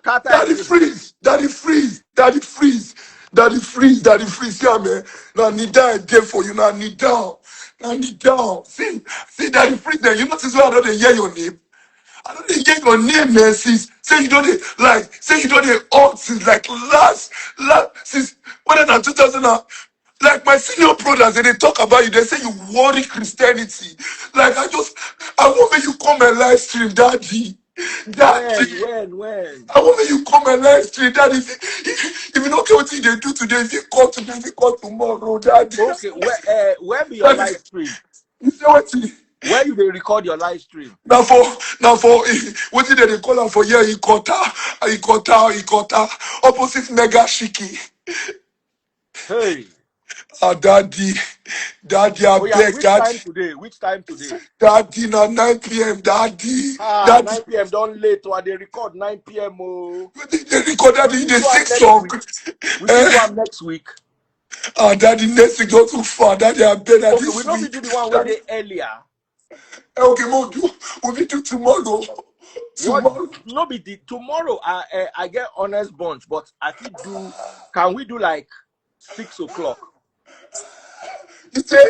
Carter Daddy is freeze, daddy freeze, daddy freeze, daddy freeze, daddy freeze. Yeah, man. Now kneel down there for you. Now kneel down. Now kneel down. See, daddy freeze. Then you notice why I don't hear your name. I don't hear your name, man. Say you don't say you don't old since like since when I 2000. Like my senior brothers, they talk about you. They say you worry Christianity. Like I want me you come and live stream, daddy. Daddy. when? I want you come and live stream, daddy. If you don't care what they do today, if you call today, if you call tomorrow, daddy. Okay, where be your Daddy, live stream? you say what you Where you dey record your live stream? now for what did they call her for here? He got her opposite mega shiki. Hey. Ah, daddy, I Oh yeah, beg, which daddy, time today? Which time today? daddy, now 9 p.m. Daddy, 9 p.m. Don't late. Or they record 9 p.m. Oh. they record We daddy, fit they do sing am next song. week. We fit do Eh? am next week. Ah, daddy, next week not too far. Daddy, I beg that Okay, we this know we week. do the one where Daddy, they earlier. okay, we'll do tomorrow. What Tomorrow. no be the tomorrow I get honest bunch, but I fit do can we do like 6 o'clock? You say,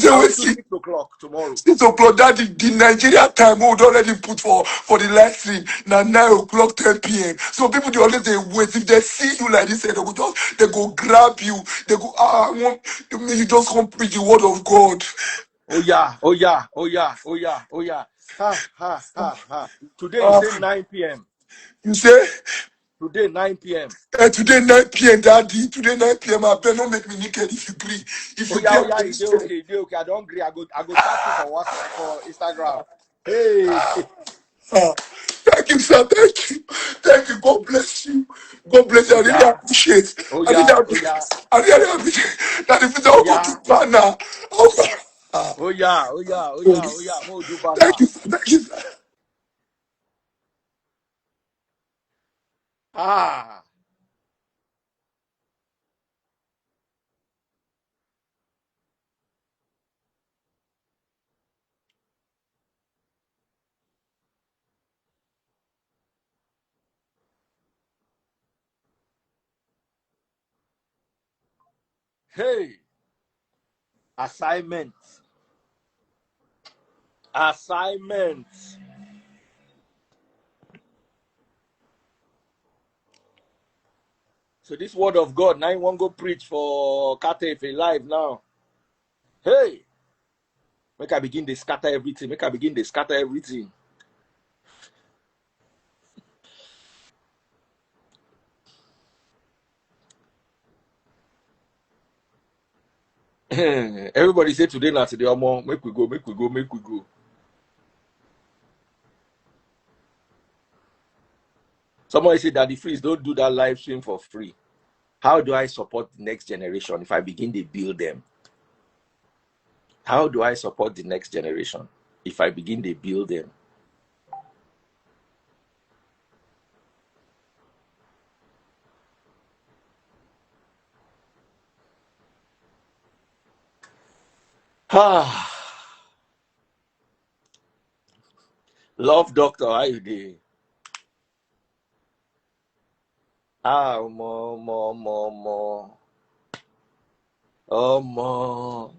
Can we wait, do 6 o'clock tomorrow? 6 o'clock, that the Nigeria time we would already put for the live stream. Now 9 o'clock, 10 p.m. So people they always they wait. If they see you like this, they go grab you. They go, I want you just come preach the word of God. Oh yeah, oh yeah, oh yeah, oh yeah, oh yeah. Ha. Today you Uh, say 9 p.m. you say, Today 9 p.m. today 9 p.m. daddy, today 9 p.m. I better not make me naked if you agree. If you Oh agree, yeah, it's okay, it's okay. I don't agree. I go chat you for WhatsApp for Instagram. Hey. Ah, thank you, sir. Thank you. Thank you. God bless you. God bless you. Oh I really yeah, appreciate. oh I really yeah, oh appreciate. yeah, I really appreciate that if it's oh all go yeah, to Ghana. Oh, ah, oh yeah, oh yeah, oh oh, yeah, oh yeah. Mo do thank banner. you, sir. Thank you, sir. Ah. Hey. Assignment. Assignment. So this word of God, now you won't go preach for Catefe live now. Hey, make I begin to scatter everything. Make I begin to scatter everything. Everybody say today, not today, Omo. Make we go, make we go, make we go. Somebody say, Daddy Freeze, don't do that live stream for free. How do I support the next generation if I begin to build them? How do I support the next generation if I begin to build them? Ah, love doctor, how you doing? Ah, more.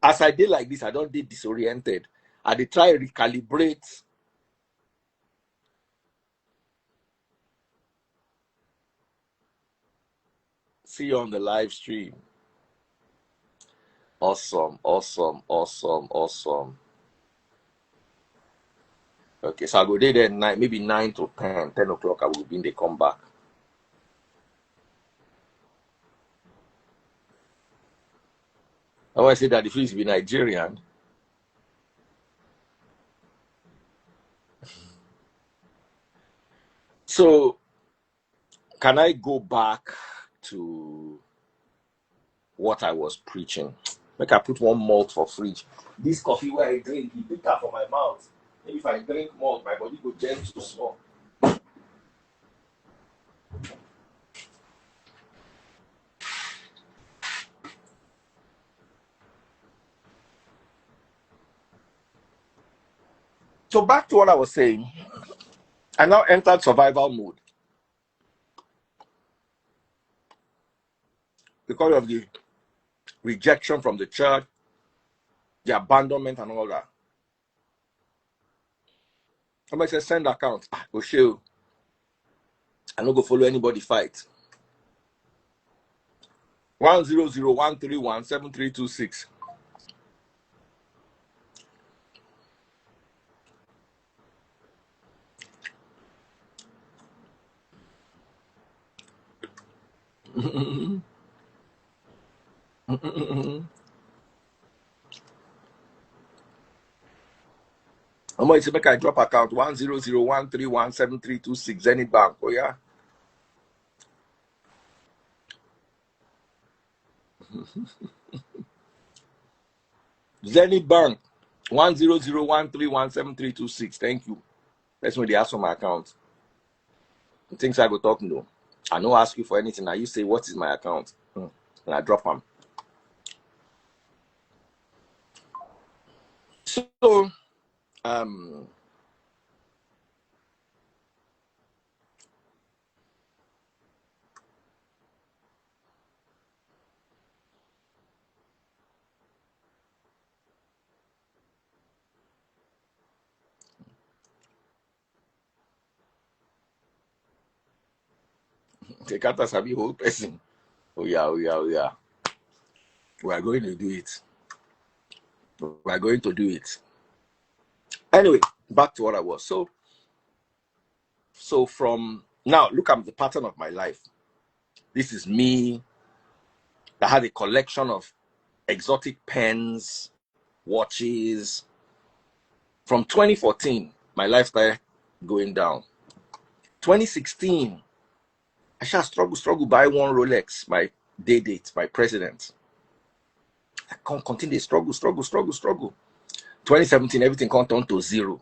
As I did like this, I don't did disoriented. I did try recalibrate. See you on the live stream. Awesome. Okay, so I'll go there then maybe 9 to 10 o'clock. I will be in the comeback. I want to say that if he's be Nigerian. So can I go back to what I was preaching? Like I put one malt for fridge. This coffee where I drink, it bitter for my mouth. Maybe if I drink malt, my body go gentle small. So back to what I was saying. I now entered survival mode because of the rejection from the church, the abandonment, and all that. Somebody said, send account. Go show. I no go follow anybody fight. 100-131-7326. Somebody say, make I drop account 100-131-7326. Zenith Bank. Oh, yeah. Zenith Bank. 100-131-7326. Thank you. That's when they ask for my account. Things I go talk no. I no ask you for anything. Now you say, what is my account? And I drop them. So, the cat has a whole person. Oh yeah, oh yeah, oh yeah. We are going to do it. We are going to do it. Anyway, back to what I was. So from now, look at the pattern of my life. This is me. I had a collection of exotic pens, watches. From 2014, my life started going down. 2016, I shall struggle, buy one Rolex, my day date, my president. I can't continue struggle. 2017, everything come down to zero.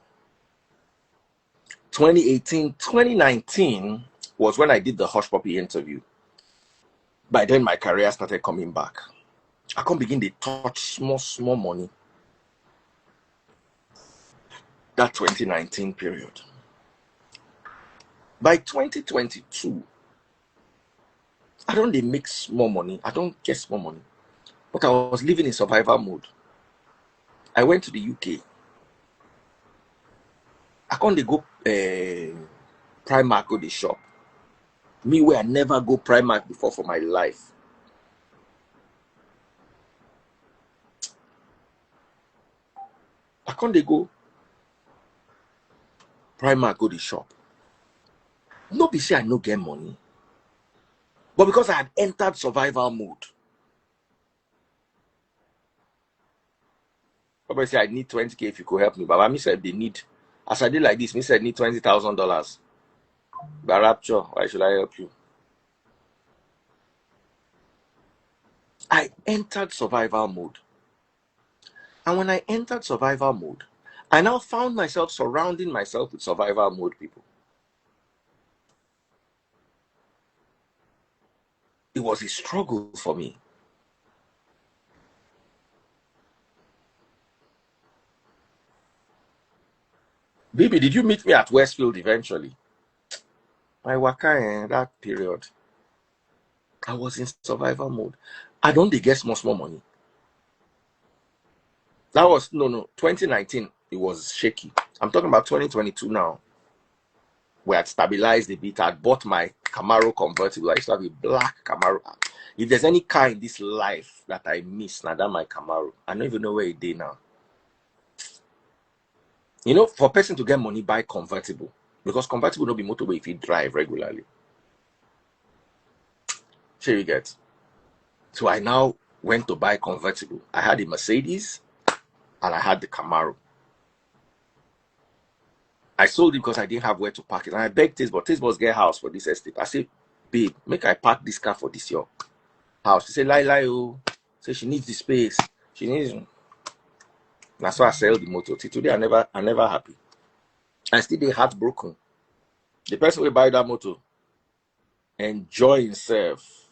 2018, 2019 was when I did the Hush Puppy interview. By then, my career started coming back. I can't begin to touch small money. That 2019 period. By 2022, I don't make small money. I don't get small money. But I was living in survival mode. I went to the UK. I can't go Primark, go the shop. Me where I never go Primark before for my life. I can't go Primark, go the shop. No be say I no get money. But because I had entered survival mode. Somebody say I need 20K if you could help me. But me said they need, as I did like this, me said need $20,000. By rapture, why should I help you? I entered survival mode. And when I entered survival mode, I now found myself surrounding myself with survival mode people. It was a struggle for me. Baby, did you meet me at Westfield eventually? My waka that period, I was in survival mode. I don't get small money. That was, no, 2019, it was shaky. I'm talking about 2022 now. We had stabilized a bit. I bought my Camaro convertible. I used to have a black Camaro. If there's any car in this life that I miss, now that my Camaro. I don't even know where it is now. You know, for a person to get money, buy convertible. Because convertible don't be motorway if you drive regularly. Sure you get. So I now went to buy convertible. I had a Mercedes and I had the Camaro. I sold it because I didn't have where to park it. And I begged Tisbos. Tisbos get house for this estate. I said, babe, make I park this car for this your house. She said, lie, oh. Say she needs the space. She needs. That's why I sell the motor. Till today, I never happy. I still dey heartbroken. The person will buy that motor, enjoy himself.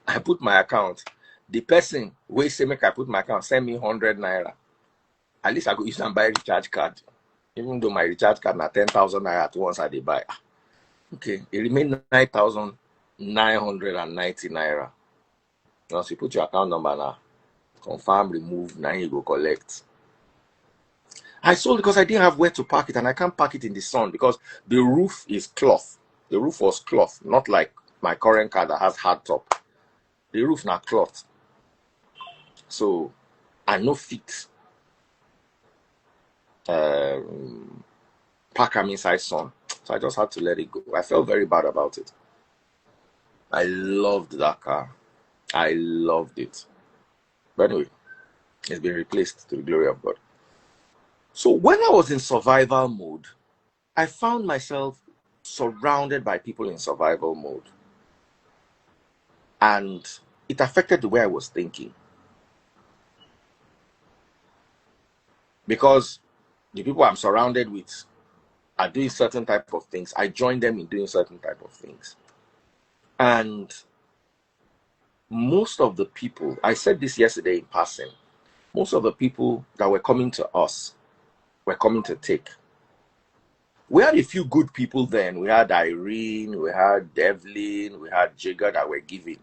I put my account. The person wey say make I put my account send me 100 naira. At least I go use and buy recharge card. Even though my recharge card na 10,000 naira at once I dey buy. Okay, it remain 9,990 naira. Once you put your account number now, confirm, remove, now you go collect. I sold because I didn't have where to park it, and I can't park it in the sun because the roof is cloth. The roof was cloth, not like my current car that has hard top. The roof now cloth. So I no fit park am inside sun. So I just had to let it go. I felt very bad about it. I loved that car. I loved it. But anyway, it's been replaced to the glory of God. So when I was in survival mode, I found myself surrounded by people in survival mode. And it affected the way I was thinking. Because the people I'm surrounded with are doing certain type of things. I join them in doing certain type of things. And most of the people, I said this yesterday in passing, most of the people that were coming to us were coming to take. We had a few good people then. We had Irene, we had Devlin, we had Jigger that were giving.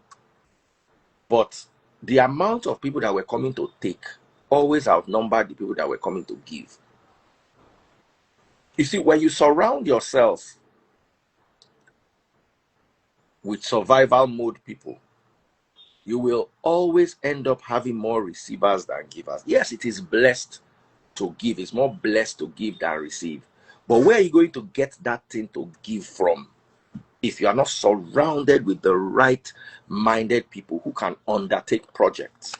But the amount of people that were coming to take always outnumbered the people that were coming to give. You see, when you surround yourself with survival mode people, you will always end up having more receivers than givers. Yes, it is blessed to give. It's more blessed to give than receive. But where are you going to get that thing to give from if you are not surrounded with the right-minded people who can undertake projects?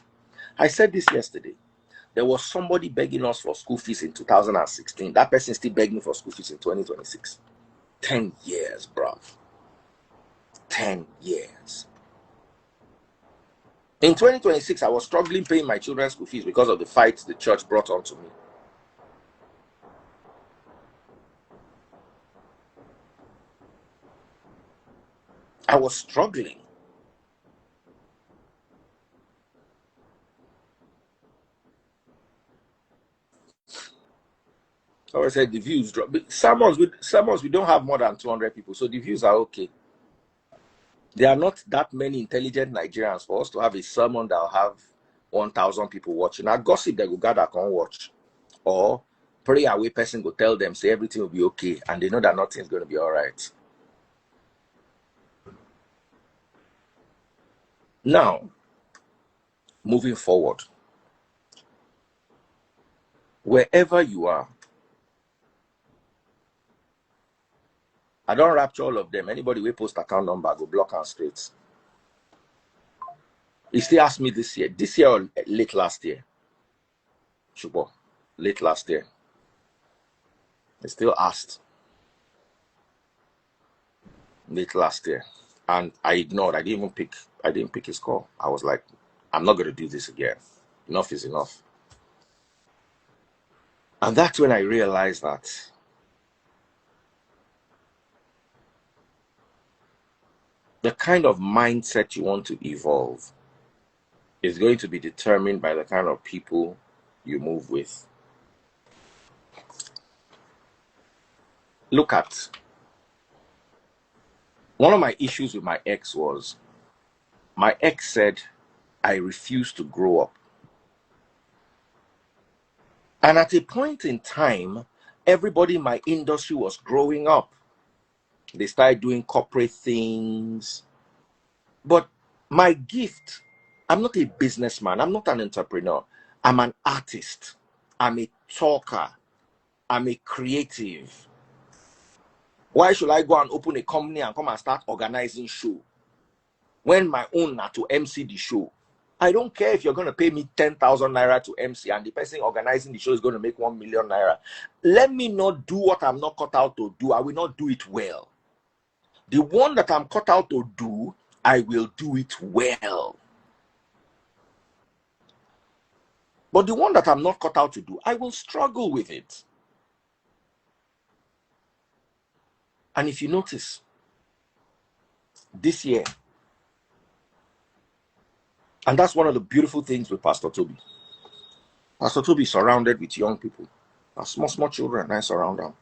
I said this yesterday. There was somebody begging us for school fees in 2016. That person still begging for school fees in 2026. 10 years, bro. 10 years. In 2026, I was struggling paying my children's school fees because of the fights the church brought onto me. I was struggling. So I said the views drop. Sermons, we don't have more than 200 people, so the views are okay. There are not that many intelligent Nigerians for us to have a sermon that will have 1,000 people watching. Now, gossip they go gather can watch, or prayer away person go tell them say everything will be okay, and they know that nothing's going to be all right. Now, moving forward, wherever you are, I don't rapture all of them. Anybody will post account number, go block and straight. He still asked me this year or late last year. Shubo, late last year. He still asked late last year. And I ignored. I didn't pick his call. I was like, I'm not gonna do this again. Enough is enough. And that's when I realized that the kind of mindset you want to evolve is going to be determined by the kind of people you move with. Look at one of my issues with my ex was my ex said I refuse to grow up. And at a point in time, everybody in my industry was growing up. They started doing corporate things. But my gift, I'm not a businessman. I'm not an entrepreneur. I'm an artist. I'm a talker. I'm a creative. Why should I go and open a company and come and start organizing show when my own are to MC the show? I don't care if you're going to pay me 10,000 naira to MC and the person organizing the show is going to make 1 million naira. Let me not do what I'm not cut out to do. I will not do it well. The one that I'm cut out to do, I will do it well. But the one that I'm not cut out to do, I will struggle with it. And if you notice, this year, And that's one of the beautiful things with Pastor Toby. Pastor Toby is surrounded with young people. Small children, I surround them.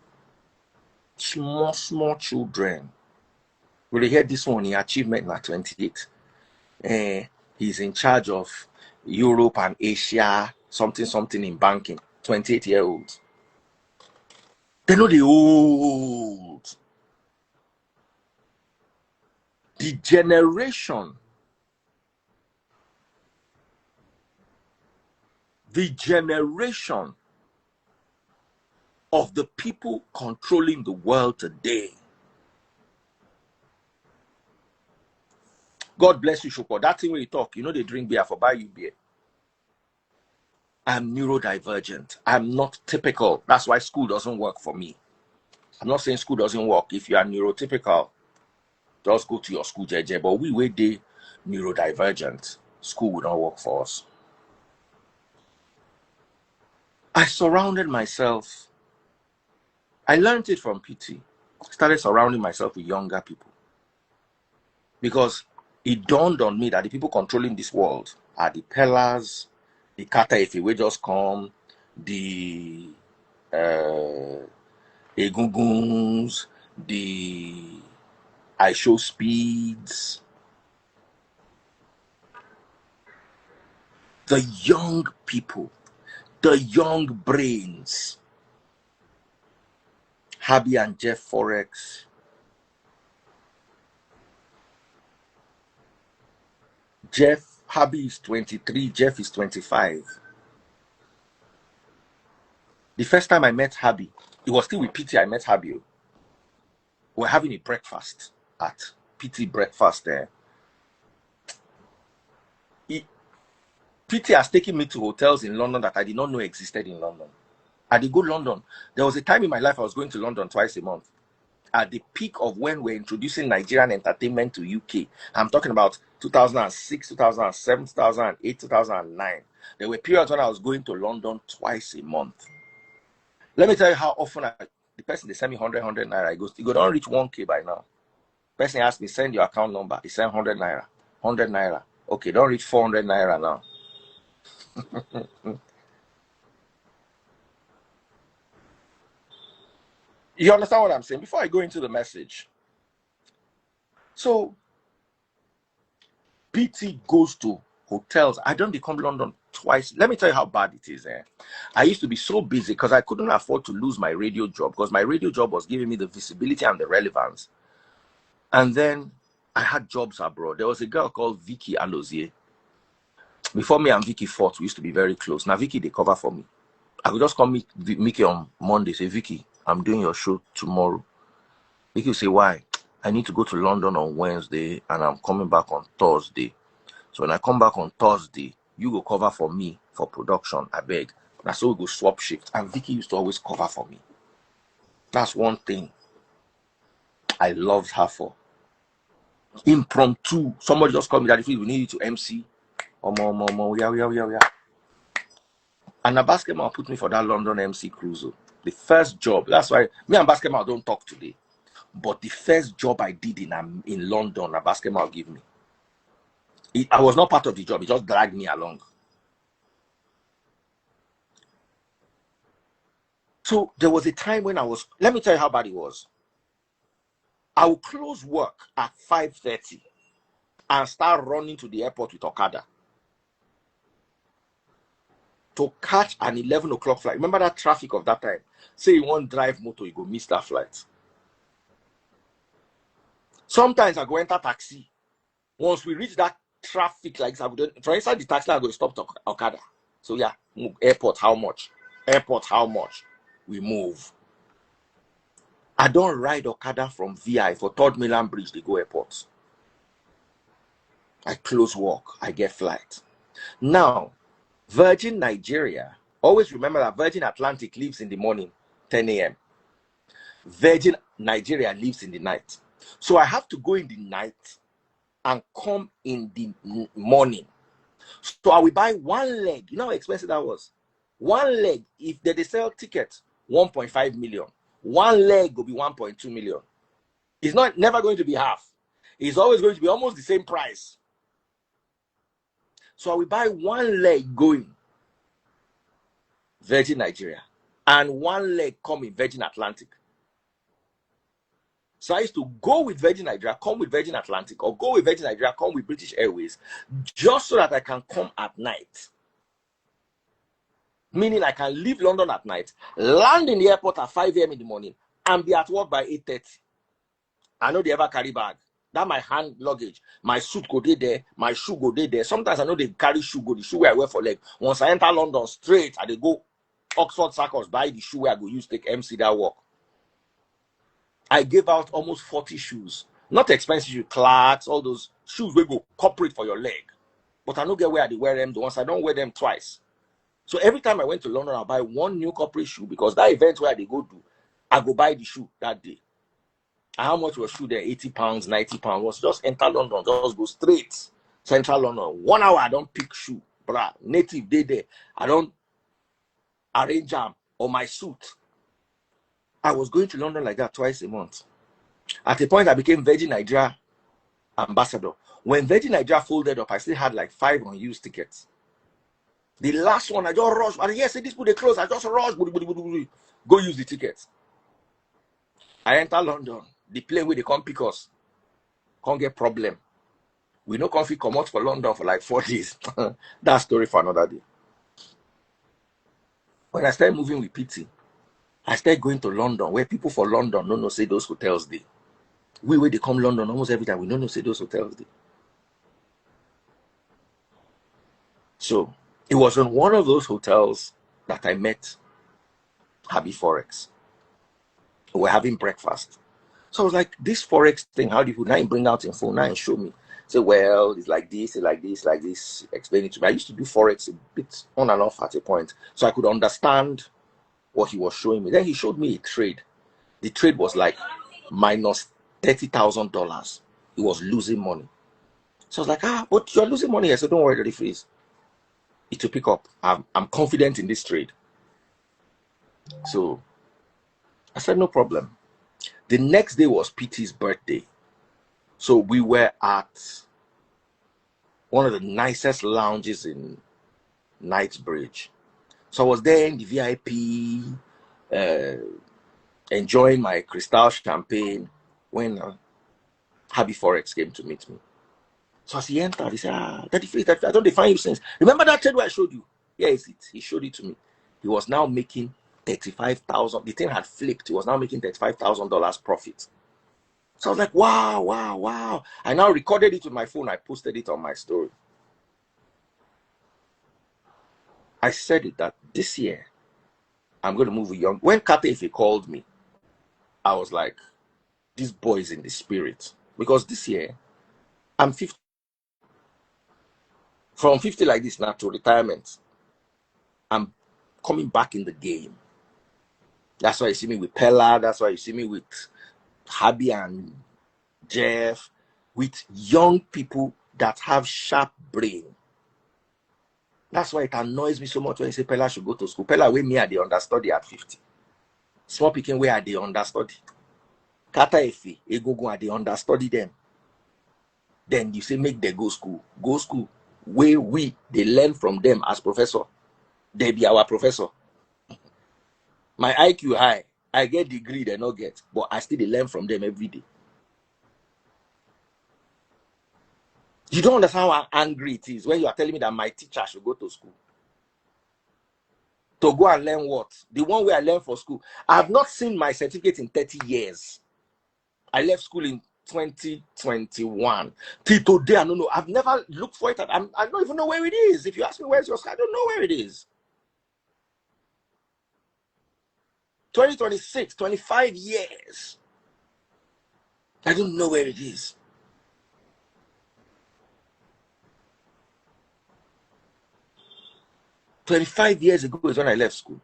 Small children. Will you hear this one? He achievement at 28. He's in charge of Europe and Asia, something in banking. 28-year-olds. They know the old. The generation of the people controlling the world today. God bless you, Shoko. That thing where you talk, they drink beer for buy you beer. I'm neurodivergent. I'm not typical. That's why school doesn't work for me. I'm not saying school doesn't work. If you are neurotypical, just go to your school, JJ. But we they neurodivergent. School would not work for us. I surrounded myself. I learned it from PT. Started surrounding myself with younger people. Because it dawned on me that the people controlling this world are the pillars, the kata if we just come, the egunguns, the I show speeds, the young people, the young brains. Habby and Jeff Forex. Habby is 23, Jeff is 25. The first time I met Habby, it was still with PT. I met Habby. We're having a breakfast at PT breakfast there. PT has taken me to hotels in London that I did not know existed in London. I did go to London. There was a time in my life I was going to London twice a month. At the peak of when we're introducing Nigerian entertainment to UK. I'm talking about 2006, 2007, 2008, 2009. There were periods when I was going to London twice a month. Let me tell you how often the person they send me 100 naira. He goes, you don't reach 1K by now. Person asked me, send your account number. He sent 100 naira. 100 naira. Okay, don't reach 400 naira now. You understand what I'm saying? Before I go into the message. So, PT goes to hotels. I don't become London twice. Let me tell you how bad it is. I used to be so busy because I couldn't afford to lose my radio job because my radio job was giving me the visibility and the relevance. And then I had jobs abroad. There was a girl called Vicky Alozie. Before me and Vicky fought, we used to be very close. Now Vicky, they cover for me. I could just call Mickey on Monday, say, Vicky, I'm doing your show tomorrow. Vicky will say, why? I need to go to London on Wednesday and I'm coming back on Thursday. So when I come back on Thursday, you go cover for me for production, I beg. Now so we go swap shift. And Vicky used to always cover for me. That's one thing I loved her for. Impromptu. Somebody just called me that if we need you to MC. Yeah. And a basketball put me for that London MC cruise. The first job. That's why me and basketball don't talk today. But the first job I did in London, a basketball give me. I was not part of the job. It just dragged me along. So there was a time when let me tell you how bad it was. I would close work at 5:30 and start running to the airport with Okada to catch an 11 o'clock flight. Remember that traffic of that time? Say you want drive motor, you go miss that flight. Sometimes I go enter taxi. Once we reach that traffic, like for inside the taxi, I go stop to Okada. So yeah, airport, how much? Airport, how much? We move. I don't ride Okada from VI for 3rd Milan Bridge, they go airports. I close work, I get flight. Now, Virgin Nigeria, always remember that Virgin Atlantic leaves in the morning, 10 a.m. Virgin Nigeria leaves in the night. So I have to go in the night and come in the morning. So I will buy one leg. You know how expensive that was? One leg, if they sell tickets, 1.5 million. One leg will be 1.2 million. It's never going to be half. It's always going to be almost the same price. So I will buy one leg going Virgin Nigeria and one leg coming Virgin Atlantic. So I used to go with Virgin Nigeria, come with Virgin Atlantic, or go with Virgin Nigeria, come with British Airways, just so that I can come at night. Meaning I can leave London at night, land in the airport at 5 a.m. in the morning, and be at work by 8:30. I know they ever carry bag. That my hand luggage, my suit go there, my shoe go there. Sometimes I know they carry shoe go, the shoe where I wear for leg. Once I enter London straight, I they go Oxford Circus, buy the shoe where I go use take MC that walk. I gave out almost 40 shoes. Not expensive shoes, Clarks, all those shoes we go corporate for your leg. But I don't get where they wear them. The ones I don't wear them twice. So every time I went to London, I buy one new corporate shoe because that event where they go do, I go buy the shoe that day. And how much was shoe there? 80 pounds, 90 pounds. Was just enter London, just go straight. Central London. 1 hour, I don't pick shoe. Bruh, native day there. I don't arrange them or my suit. I was going to London like that twice a month. At a point, I became Virgin Nigeria ambassador. When Virgin Nigeria folded up, I still had like 5 unused tickets. The last one, I just rushed. And yes, this people they close. I just rushed. Go use the tickets. I enter London. The plane where they come pick us. Can't get problem. We no comfy come out for London for like 4 days. That story for another day. When I started moving with PT, I started going to London, where people for London don't know say those hotels there. We where they come London almost every time, we don't know say those hotels there. So it was in one of those hotels that I met Happy Forex. We were having breakfast. So I was like, this Forex thing, how do you now bring out your phone now and show me? Say, well, it's like this, it's like this, like this. Explain it to me. I used to do Forex a bit on and off at a point, so I could understand what he was showing me. Then he showed me a trade. The trade was like minus $30,000. He was losing money. So I was like, but you're losing money. I said, don't worry, the freeze. It will pick up. I'm confident in this trade. So I said, no problem. The next day was PT's birthday. So we were at one of the nicest lounges in Knightsbridge. So I was there in the VIP, enjoying my Cristal champagne when Happy Forex came to meet me. So as he entered, he said, I don't define you since. Remember that trade where I showed you? Yeah, is it? He showed it to me. He was now making $35,000. The thing had flipped. He was now making $35,000 profit. So I was like, wow. I now recorded it with my phone. I posted it on my story. I said it that this year, I'm going to move with young. When Kate called me, I was like, this boy is in the spirit. Because this year, I'm 50. From 50 like this now to retirement, I'm coming back in the game. That's why you see me with Pella. That's why you see me with Habby and Jeff, with young people that have sharp brain. That's why it annoys me so much when you say Pella should go to school. Pella way me at the understudy at 50. Small picking way at the understudy. Kata Efe, Egogo at the understudy them. Then you say make them go school. Go school. Where they learn from them as professor. They be our professor. My IQ high. I get degree they not get. But I still learn from them every day. You don't understand how angry it is when you are telling me that my teacher should go to school. To go and learn what? The one where I learned for school. I have not seen my certificate in 30 years. I left school in 2021. Till today, I don't know. I've never looked for it. I don't even know where it is. If you ask me where's your school, I don't know where it is. 2026, 25 years. I don't know where it is. "25 years ago is when I left school.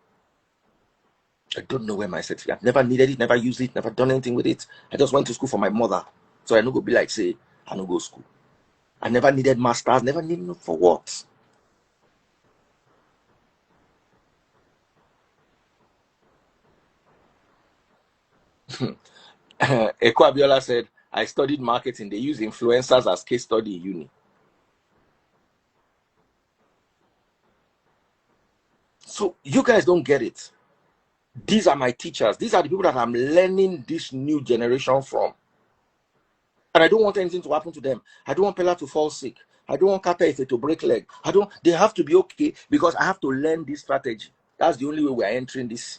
I don't know where my certificate. I've never needed it, never used it, never done anything with it. I just went to school for my mother. So I no go be like, say, I no go school. I never needed masters, never needed for what? Eko Abiola said, I studied marketing. They use influencers as case study in uni. So you guys don't get it. These are my teachers. These are the people that I'm learning this new generation from. And I don't want anything to happen to them. I don't want Pella to fall sick. I don't want Kata Ife to break leg. They have to be okay because I have to learn this strategy. That's the only way we are entering this.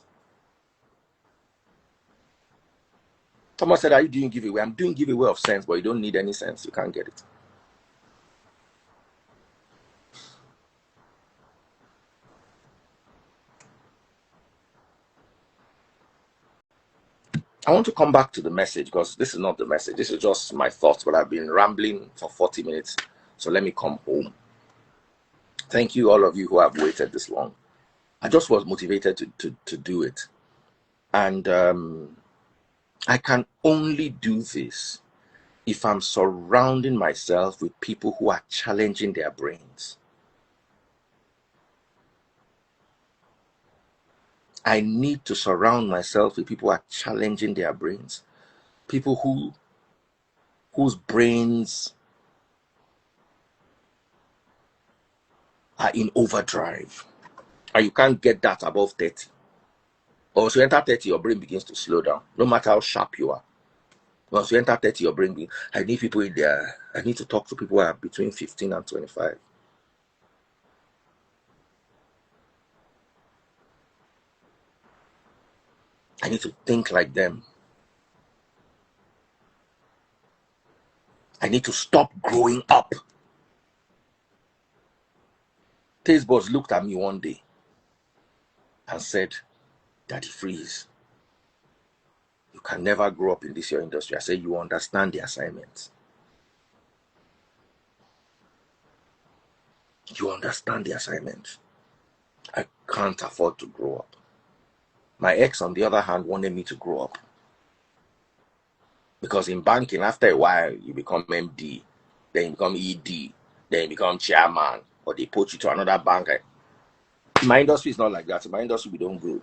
Someone said, are you doing giveaway? I'm doing giveaway of sense, but you don't need any sense. You can't get it. I want to come back to the message because this is not the message. This is just my thoughts, but I've been rambling for 40 minutes. So let me come home. Thank you, all of you who have waited this long. I just was motivated to do it. And I can only do this if I'm surrounding myself with people who are challenging their brains. I need to surround myself with people who are challenging their brains. People whose brains are in overdrive. And you can't get that above 30. Once you enter 30, your brain begins to slow down, no matter how sharp you are. Once you enter 30, your brain begins, I need people in there. I need to talk to people who are between 15 and 25. I need to think like them. I need to stop growing up. Taste Buds looked at me one day and said, Daddy Freeze, you can never grow up in this your industry. I said, you understand the assignment. You understand the assignment. I can't afford to grow up. My ex, on the other hand, wanted me to grow up. Because in banking, after a while, you become MD, then you become ED, then you become chairman, or they put you to another bank. My industry is not like that. In my industry, we don't grow.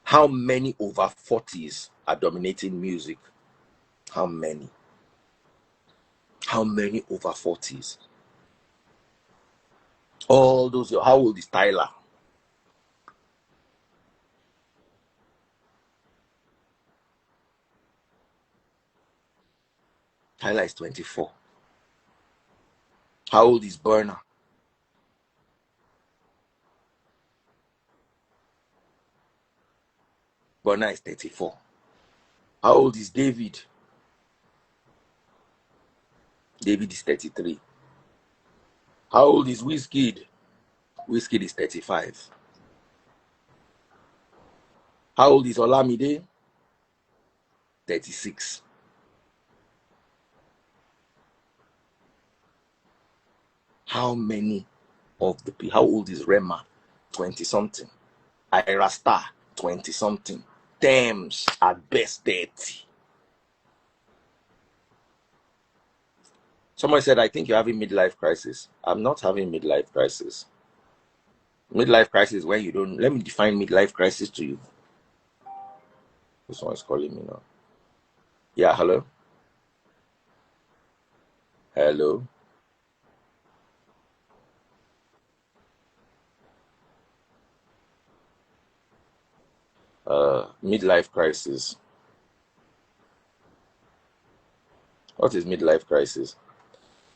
How many over 40s are dominating music? How many? How many over 40s? All those, how old is Tyler? Tyler is 24. How old is Burner? Burner is 34. How old is David? David is 33. How old is Wizkid? Wizkid is 35. How old is Olamide? 36. How many of the people? How old is Rema? 20 something. Ira Star, 20 something. Thames at best 30. Someone said, I think you're having midlife crisis. I'm not having midlife crisis. Midlife crisis when you don't. Let me define midlife crisis to you. This one is calling me now. Yeah, hello? Hello? Midlife crisis. What is midlife crisis?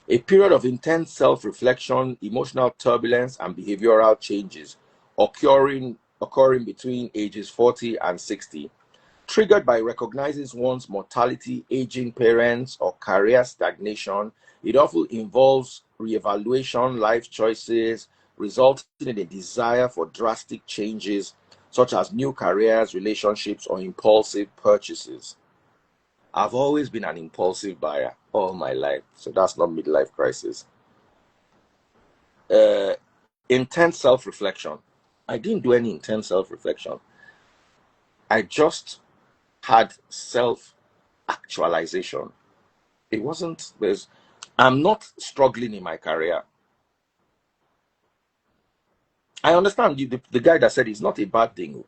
A period of intense self-reflection, emotional turbulence, and behavioral changes occurring between ages 40 and 60, triggered by recognizing one's mortality, aging parents, or career stagnation. It often involves reevaluation, life choices, resulting in a desire for drastic changes, such as new careers, relationships, or impulsive purchases. I've always been an impulsive buyer all my life, so that's not midlife crisis. Intense self-reflection. I didn't do any intense self-reflection. I just had self-actualization. It wasn't, I'm not struggling in my career. I understand the guy that said it's not a bad thing.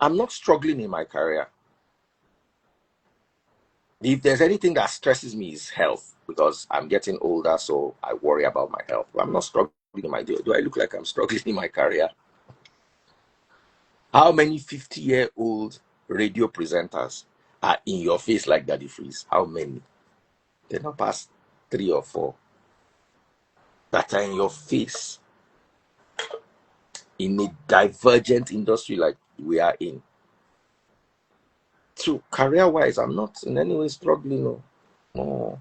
I'm not struggling in my career. If there's anything that stresses me is health, because I'm getting older, so I worry about my health. I'm not struggling in my do I look like I'm struggling in my career? How many 50-year-old radio presenters are in your face like Daddy Freeze? How many? They're not past 3 or 4 that are in your face in a divergent industry like we are in. So career-wise, I'm not in any way struggling. No. No.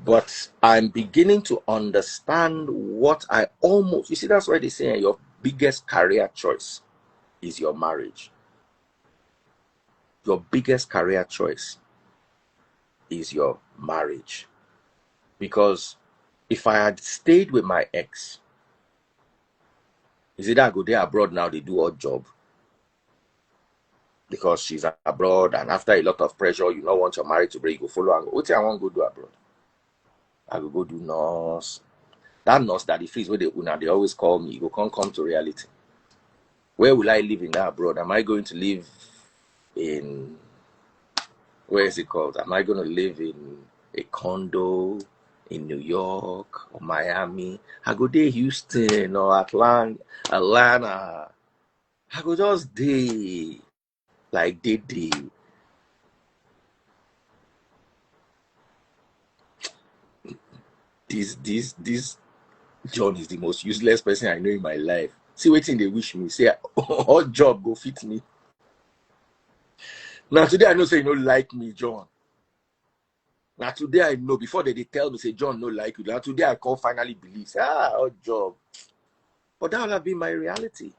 But I'm beginning to understand what I almost, you see, that's why they say your biggest career choice is your marriage. Your biggest career choice is your marriage. Because if I had stayed with my ex, is it that I go there abroad now, they do odd job because she's abroad, and after a lot of pressure, you don't want your marriage to break, you go follow and go, what I want to go do abroad? I will go do nurse. That nurse that the fees where they always call me, you go come to reality. Where will I live in that abroad? Am I going to live in, where is it called? Am I going to live in a condo in New York or Miami? I go there Houston or Atlanta. I go just day like day. This John is the most useless person I know in my life. See wetin they wish me. Say all job go fit me. Now today I know say you no like me, John. Now today I know before they tell me say John no like you. Now today I can finally believe. Say, all job. But that will have been my reality.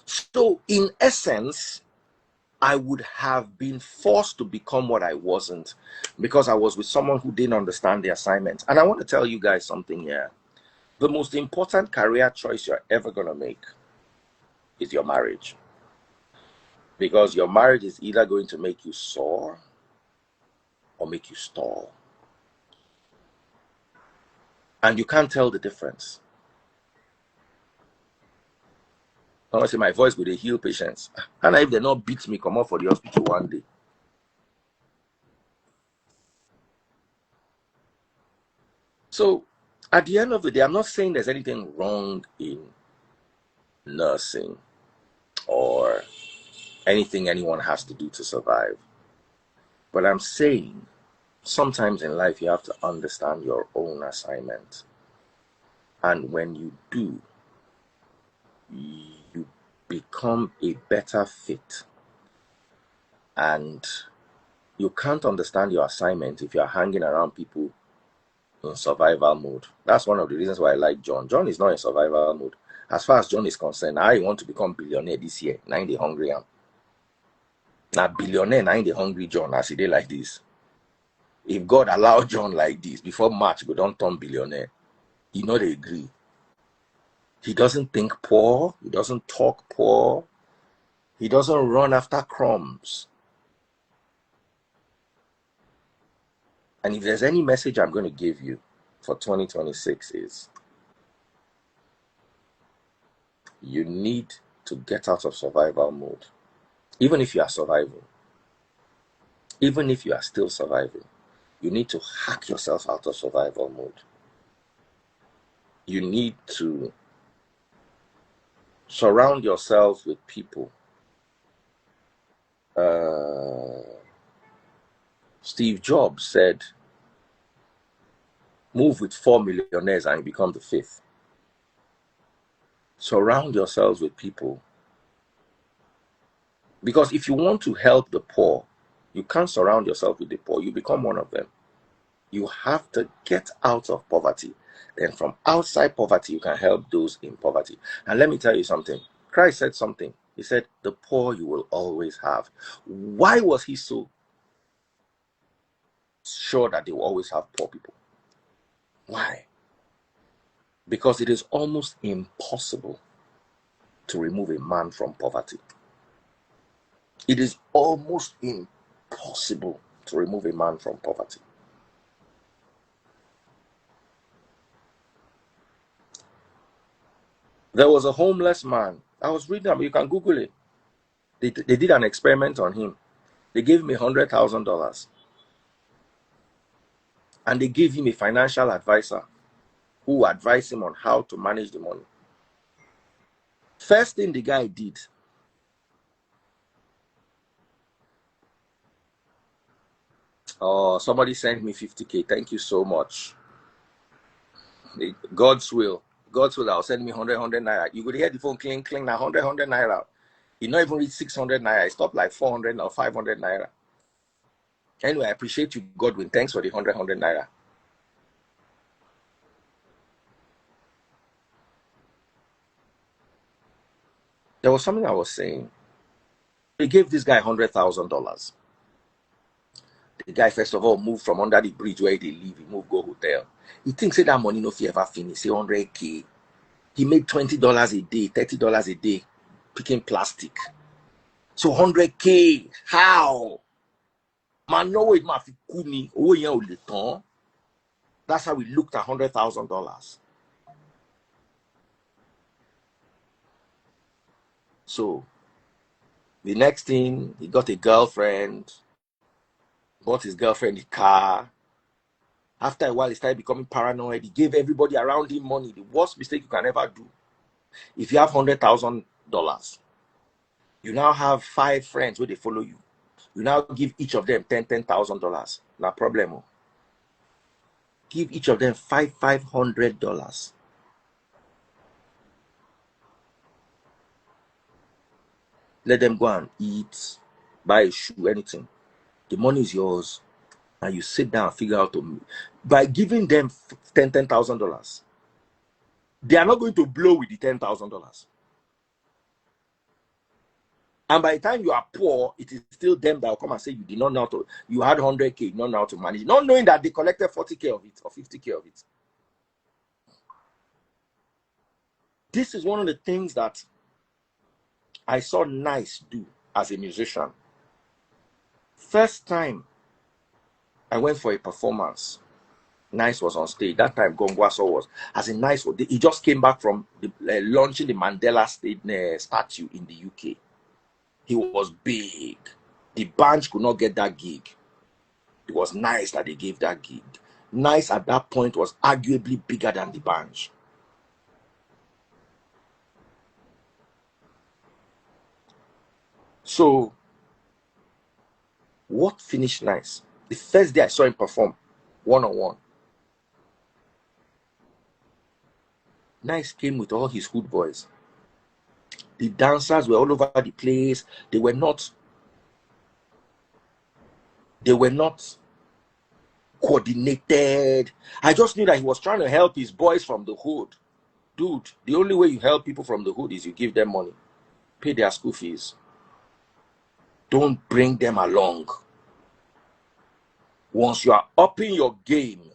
So in essence, I would have been forced to become what I wasn't because I was with someone who didn't understand the assignment. And I want to tell you guys something here. The most important career choice you're ever going to make is your marriage. Because your marriage is either going to make you soar or make you stall. And you can't tell the difference. Honestly, my voice will heal patients. And if they not beat me, come out for the hospital one day. So at the end of the day, I'm not saying there's anything wrong in nursing or anything anyone has to do to survive. But I'm saying sometimes in life you have to understand your own assignment. And when you do, you become a better fit. And you can't understand your assignment if you're hanging around people in survival mode. That's one of the reasons why I like John. John is not in survival mode. As far as John is concerned, I want to become billionaire this year. Now the hungry am. Now billionaire, now the hungry John, as he did like this. If God allowed John like this, before March, we don't turn billionaire. He not agree. He doesn't think poor. He doesn't talk poor. He doesn't run after crumbs. And if there's any message I'm going to give you for 2026 is you need to get out of survival mode. Even if you are surviving, even if you are still surviving, you need to hack yourself out of survival mode. You need to surround yourself with people. Steve Jobs said, move with 4 millionaires and you become the 5th. Surround yourselves with people. Because if you want to help the poor, you can't surround yourself with the poor. You become one of them. You have to get out of poverty. Then from outside poverty, you can help those in poverty. And let me tell you something. Christ said something. He said, the poor you will always have. Why was he so sure that they will always have poor people? Why? Because it is almost impossible to remove a man from poverty. It is almost impossible to remove a man from poverty. There was a homeless man. I was reading about, you can Google it. They did an experiment on him. They gave him $100,000 and they gave him a financial advisor who advised him on how to manage the money. First thing the guy did, oh, somebody sent me 50K. Thank you so much. God's will. God's will, I'll send me 100 naira. You could hear the phone cling, now 100 naira. He not even reach 600 naira. He stopped like 400 or 500 naira. Anyway, I appreciate you, Godwin. Thanks for the 100 naira. There was something I was saying. They gave this guy $100,000. The guy, first of all, moved from under the bridge where they live. He moved, go hotel. He thinks that money no fi ever finish. Say 100K. He made $20 a day, $30 a day picking plastic. So 100K. How? Man, no way, ma fi kuni. That's how we looked at $100,000. So the next thing, he got a girlfriend, bought his girlfriend a car. After a while, he started becoming paranoid. He gave everybody around him money. The worst mistake you can ever do. If you have $100,000, you now have 5 friends where they follow you. You now give each of them $10,000. No problem. Give each of them $500. Let them go and eat, buy a shoe, anything. The money is yours. And you sit down and figure out by giving them $10,000, they are not going to blow with the $10,000. And by the time you are poor, it is still them that will come and say you did not know how to, you had 100K, you don't know how to manage, not knowing that they collected 40K of it or 50K of it. This is one of the things that I saw Nice do as a musician. First time I went for a performance, Nice was on stage. That time Gongwaso was, as in Nice, he just came back from launching the Mandela statue in the UK. He was big. The band could not get that gig. It was Nice that they gave that gig. Nice at that point was arguably bigger than the band. So, what finished Nice? The first day I saw him perform, one-on-one, Nice came with all his hood boys. The dancers were all over the place. They were not coordinated. I just knew that he was trying to help his boys from the hood. Dude, the only way you help people from the hood is you give them money. Pay their school fees. Don't bring them along. Once you are upping your game,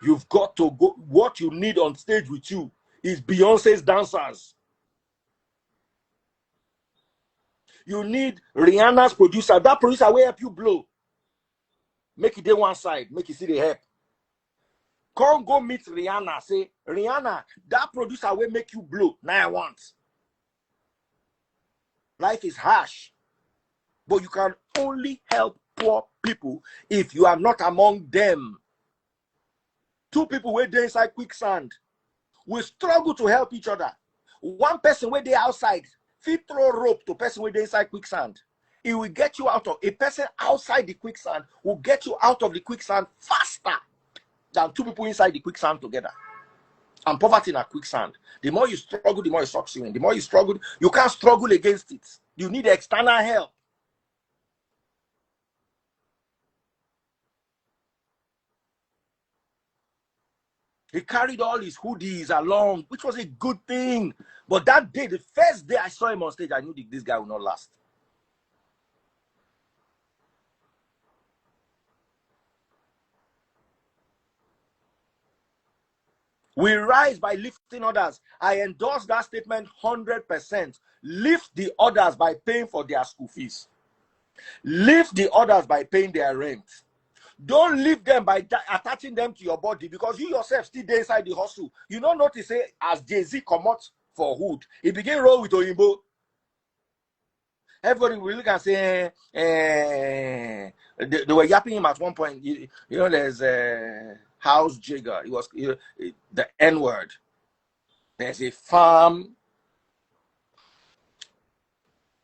you've got to go. What you need on stage with you is Beyonce's dancers. You need Rihanna's producer. That producer will help you blow. Make it day one side. Make it see the help. Come go meet Rihanna. Say, Rihanna, that producer will make you blow. Now I want. Life is harsh. But you can only help poor people if you are not among them. 2 people where they inside quicksand. We struggle to help each other. One person where they outside, fit throw rope to person where they inside quicksand. It will get you out of, a person outside the quicksand will get you out of the quicksand faster than 2 people inside the quicksand together. And poverty in a quicksand. The more you struggle, the more it sucks you in. The more you struggle, you can't struggle against it. You need external help. He carried all his hoodies along, which was a good thing. But that day, the first day I saw him on stage, I knew this guy would not last. We rise by lifting others. I endorse that statement 100%. Lift the others by paying for their school fees. Lift the others by paying their rent. Don't leave them by attaching them to your body, because you yourself still there inside the hustle. You don't notice, say, as Jay-Z come out for hood. He began roll with Oyinbo. Everybody will look and say, they were yapping him at one point. You know, there's a house jigger. It was the N word. There's a farm.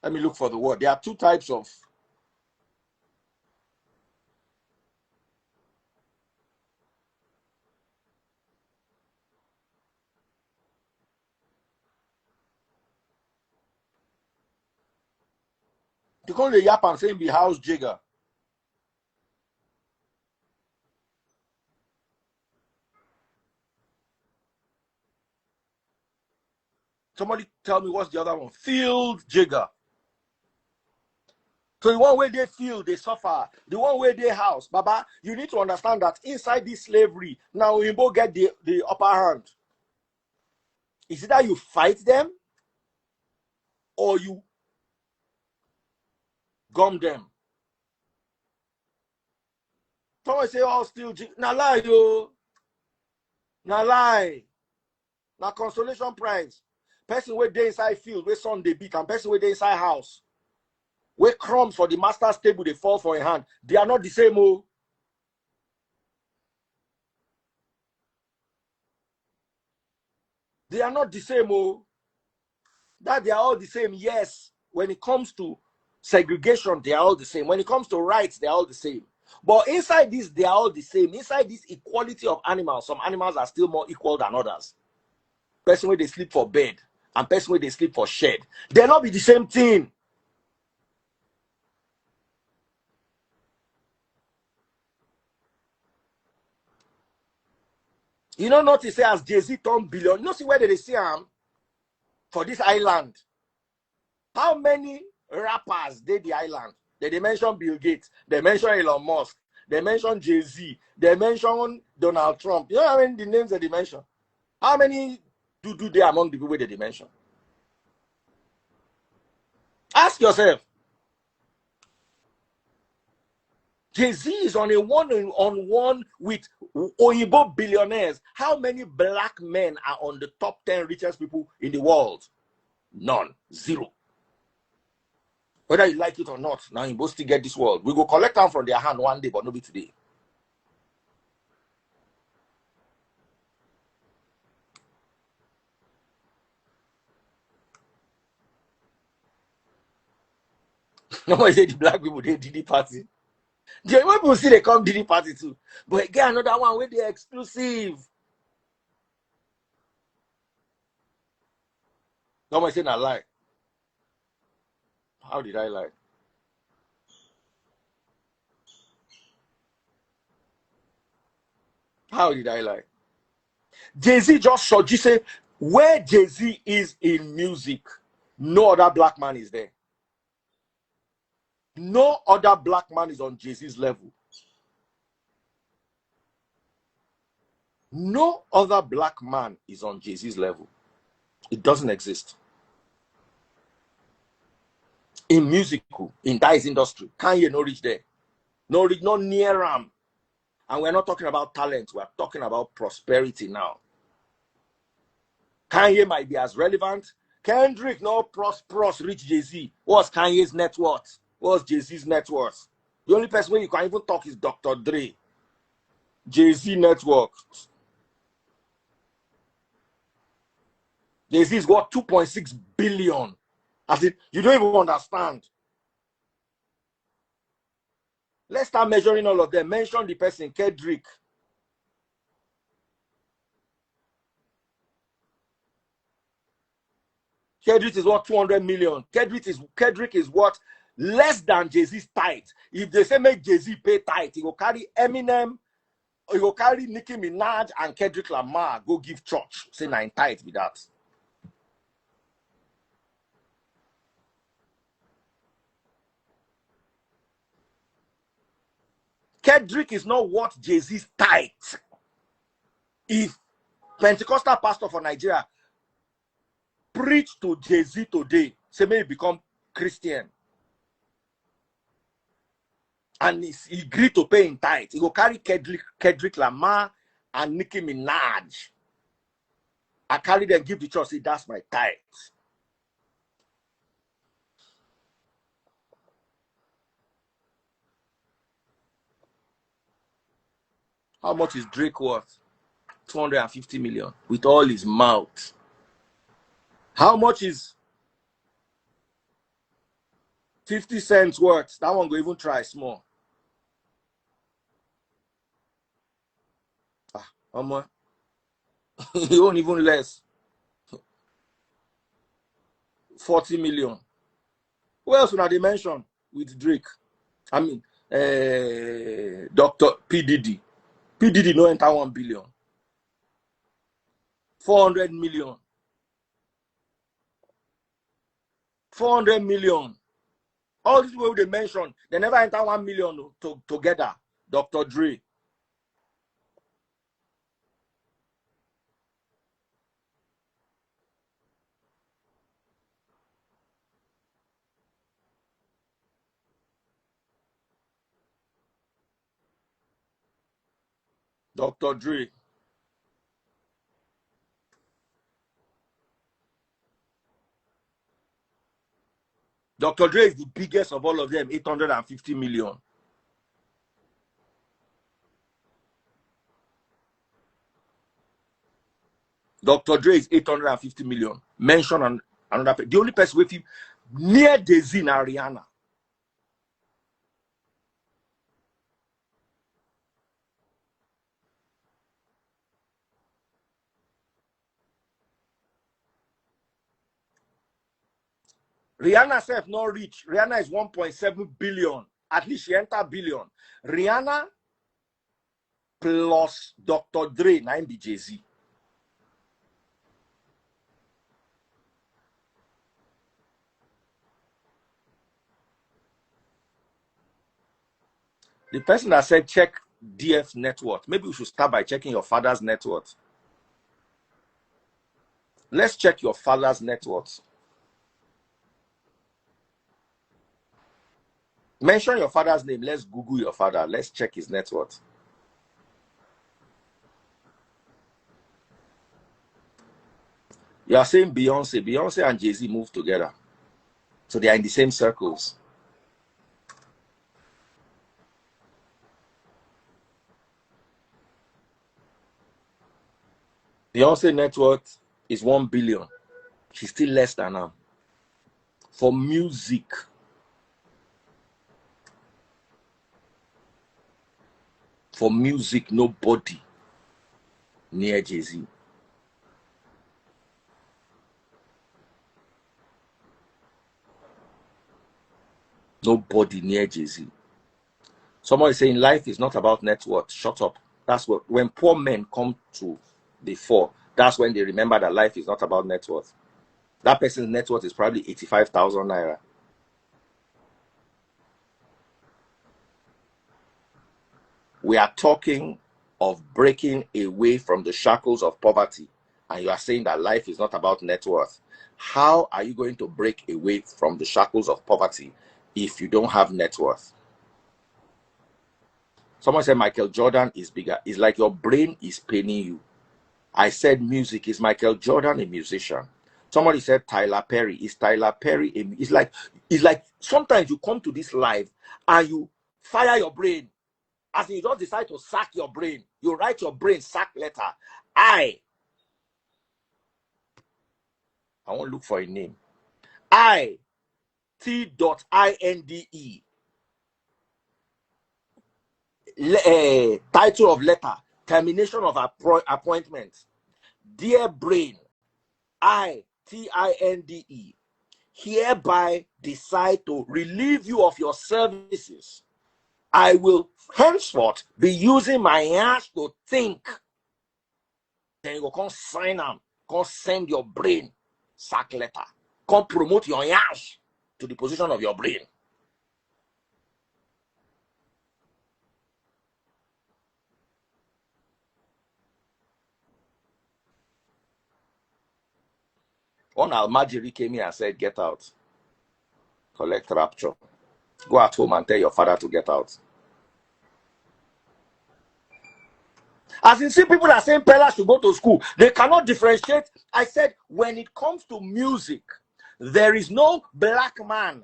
Let me look for the word. There are two types of. To call the yap and saying be house jigger. Somebody tell me what's the other one? Field jigger. So the one where they feel they suffer, the one where they house, Baba, you need to understand that inside this slavery, now you both get the upper hand. Is it that you fight them or you gum them? Someone say, oh, still, na lie, yo. Na lie. Na consolation prize. Person where they inside field, where sun they beat, and person where they inside house. Where crumbs for the master's table, they fall for a hand. They are not the same, oh. They are not the same, oh. That they are all the same, yes. When it comes to segregation, they are all the same. When it comes to rights, they are all the same. But inside this, they are all the same. Inside this equality of animals, some animals are still more equal than others. Person where they sleep for bed and person where they sleep for shed. They'll not be the same thing. You know, not to say as Jay-Z turned billion. You know, see where they see him for this island. How many rappers did the island? They mention Bill Gates. They mention Elon Musk. They mention Jay-Z. They mention Donald Trump. You know how many the names that they mention? How many do they among the people that they mention? Ask yourself. Jay-Z is on a one-on-one with Oyibo billionaires. How many black men are on the top 10 richest people in the world? None. Zero. Whether you like it or not, now you both still get this world. We go collect them from their hand one day, but not be today. Nobody say the black people they Diddy party. The white people see they come Diddy party too. But again, another one where they exclusive. Nobody say not lie. How did I lie? How did I lie? Jay-Z just shot. You say where Jay-Z is in music, no other black man is there. No other black man is on Jay-Z's level. No other black man is on Jay-Z's level. It doesn't exist. In musical, in that industry, Kanye no reach there. No reach, not near him. And we're not talking about talent. We're talking about prosperity now. Kanye might be as relevant. Kendrick no prosperous reach Jay-Z. What's Kanye's net worth? What's Jay-Z's net worth? The only person where you can even talk is Dr. Dre. Jay-Z network. Jay-Z is worth 2.6 billion. As it, you don't even understand. Let's start measuring all of them. Mention the person, Kendrick. Kendrick is worth 200 million. Kendrick is worth less than Jay-Z's tithe. If they say make Jay-Z pay tithe, he will carry Eminem, he will carry Nicki Minaj and Kendrick Lamar go give church. Say 9 tithe with that. Kendrick is not worth Jay-Z's tithe. If Pentecostal pastor for Nigeria preach to Jay-Z today, say may he become Christian, and he agreed to pay in tithe, he will carry Kendrick Lamar and Nicki Minaj I carry them, give the church, say, that's my tithe. How much is Drake worth? 250 million with all his mouth. How much is 50 cents worth? That one go even try small. He won't even less. 40 million. Who else would they mention with Drake? I mean, Dr. P. Diddy. P. Diddy no enter 1 billion. 400 million. 400 million. All these people they mention, they never enter 1 million together. Dr. Dre. Dr. Dre. Dr. Dre is the biggest of all of them, 850 million. Dr. Dre is 850 million. Mention another person. The only person with him near Jay-Z and Rihanna. Rihanna self not rich. Rihanna is 1.7 billion. At least she enter billion. Rihanna plus Dr. Dre, 9 be Jay-Z. The person that said check DF's net worth, maybe we should start by checking your father's net worth. Let's check your father's net worth. Mention your father's name. Let's Google your father. Let's check his net worth. You are saying Beyonce. Beyonce and Jay-Z moved together. So they are in the same circles. Beyonce net worth is 1 billion. She's still less than her. For music. For music, nobody near Jay-Z. Nobody near Jay-Z. Someone is saying life is not about net worth. Shut up. That's what, when poor men come to the fore, that's when they remember that life is not about net worth. That person's net worth is probably 85,000 naira. We are talking of breaking away from the shackles of poverty, and you are saying that life is not about net worth. How are you going to break away from the shackles of poverty if you don't have net worth? Someone said Michael Jordan is bigger. It's like your brain is paining you. I said music. Is Michael Jordan a musician? Somebody said Tyler Perry. Is Tyler Perry a... It's like sometimes you come to this live and you fire your brain. As in you don't decide to sack your brain. You write your brain sack letter. I won't look for a name. T.inde. Title of letter. Termination of appointment. Dear brain, I, Tinde, hereby decide to relieve you of your services. I will henceforth be using my ass to think. Then you can sign them, can send your brain sack letter, can promote your ass to the position of your brain. One Almajiri came here and said, get out. Collect rapture. Go at home and tell your father to get out. As in, see people that saying Pella should go to school. They cannot differentiate. I said, when it comes to music, there is no black man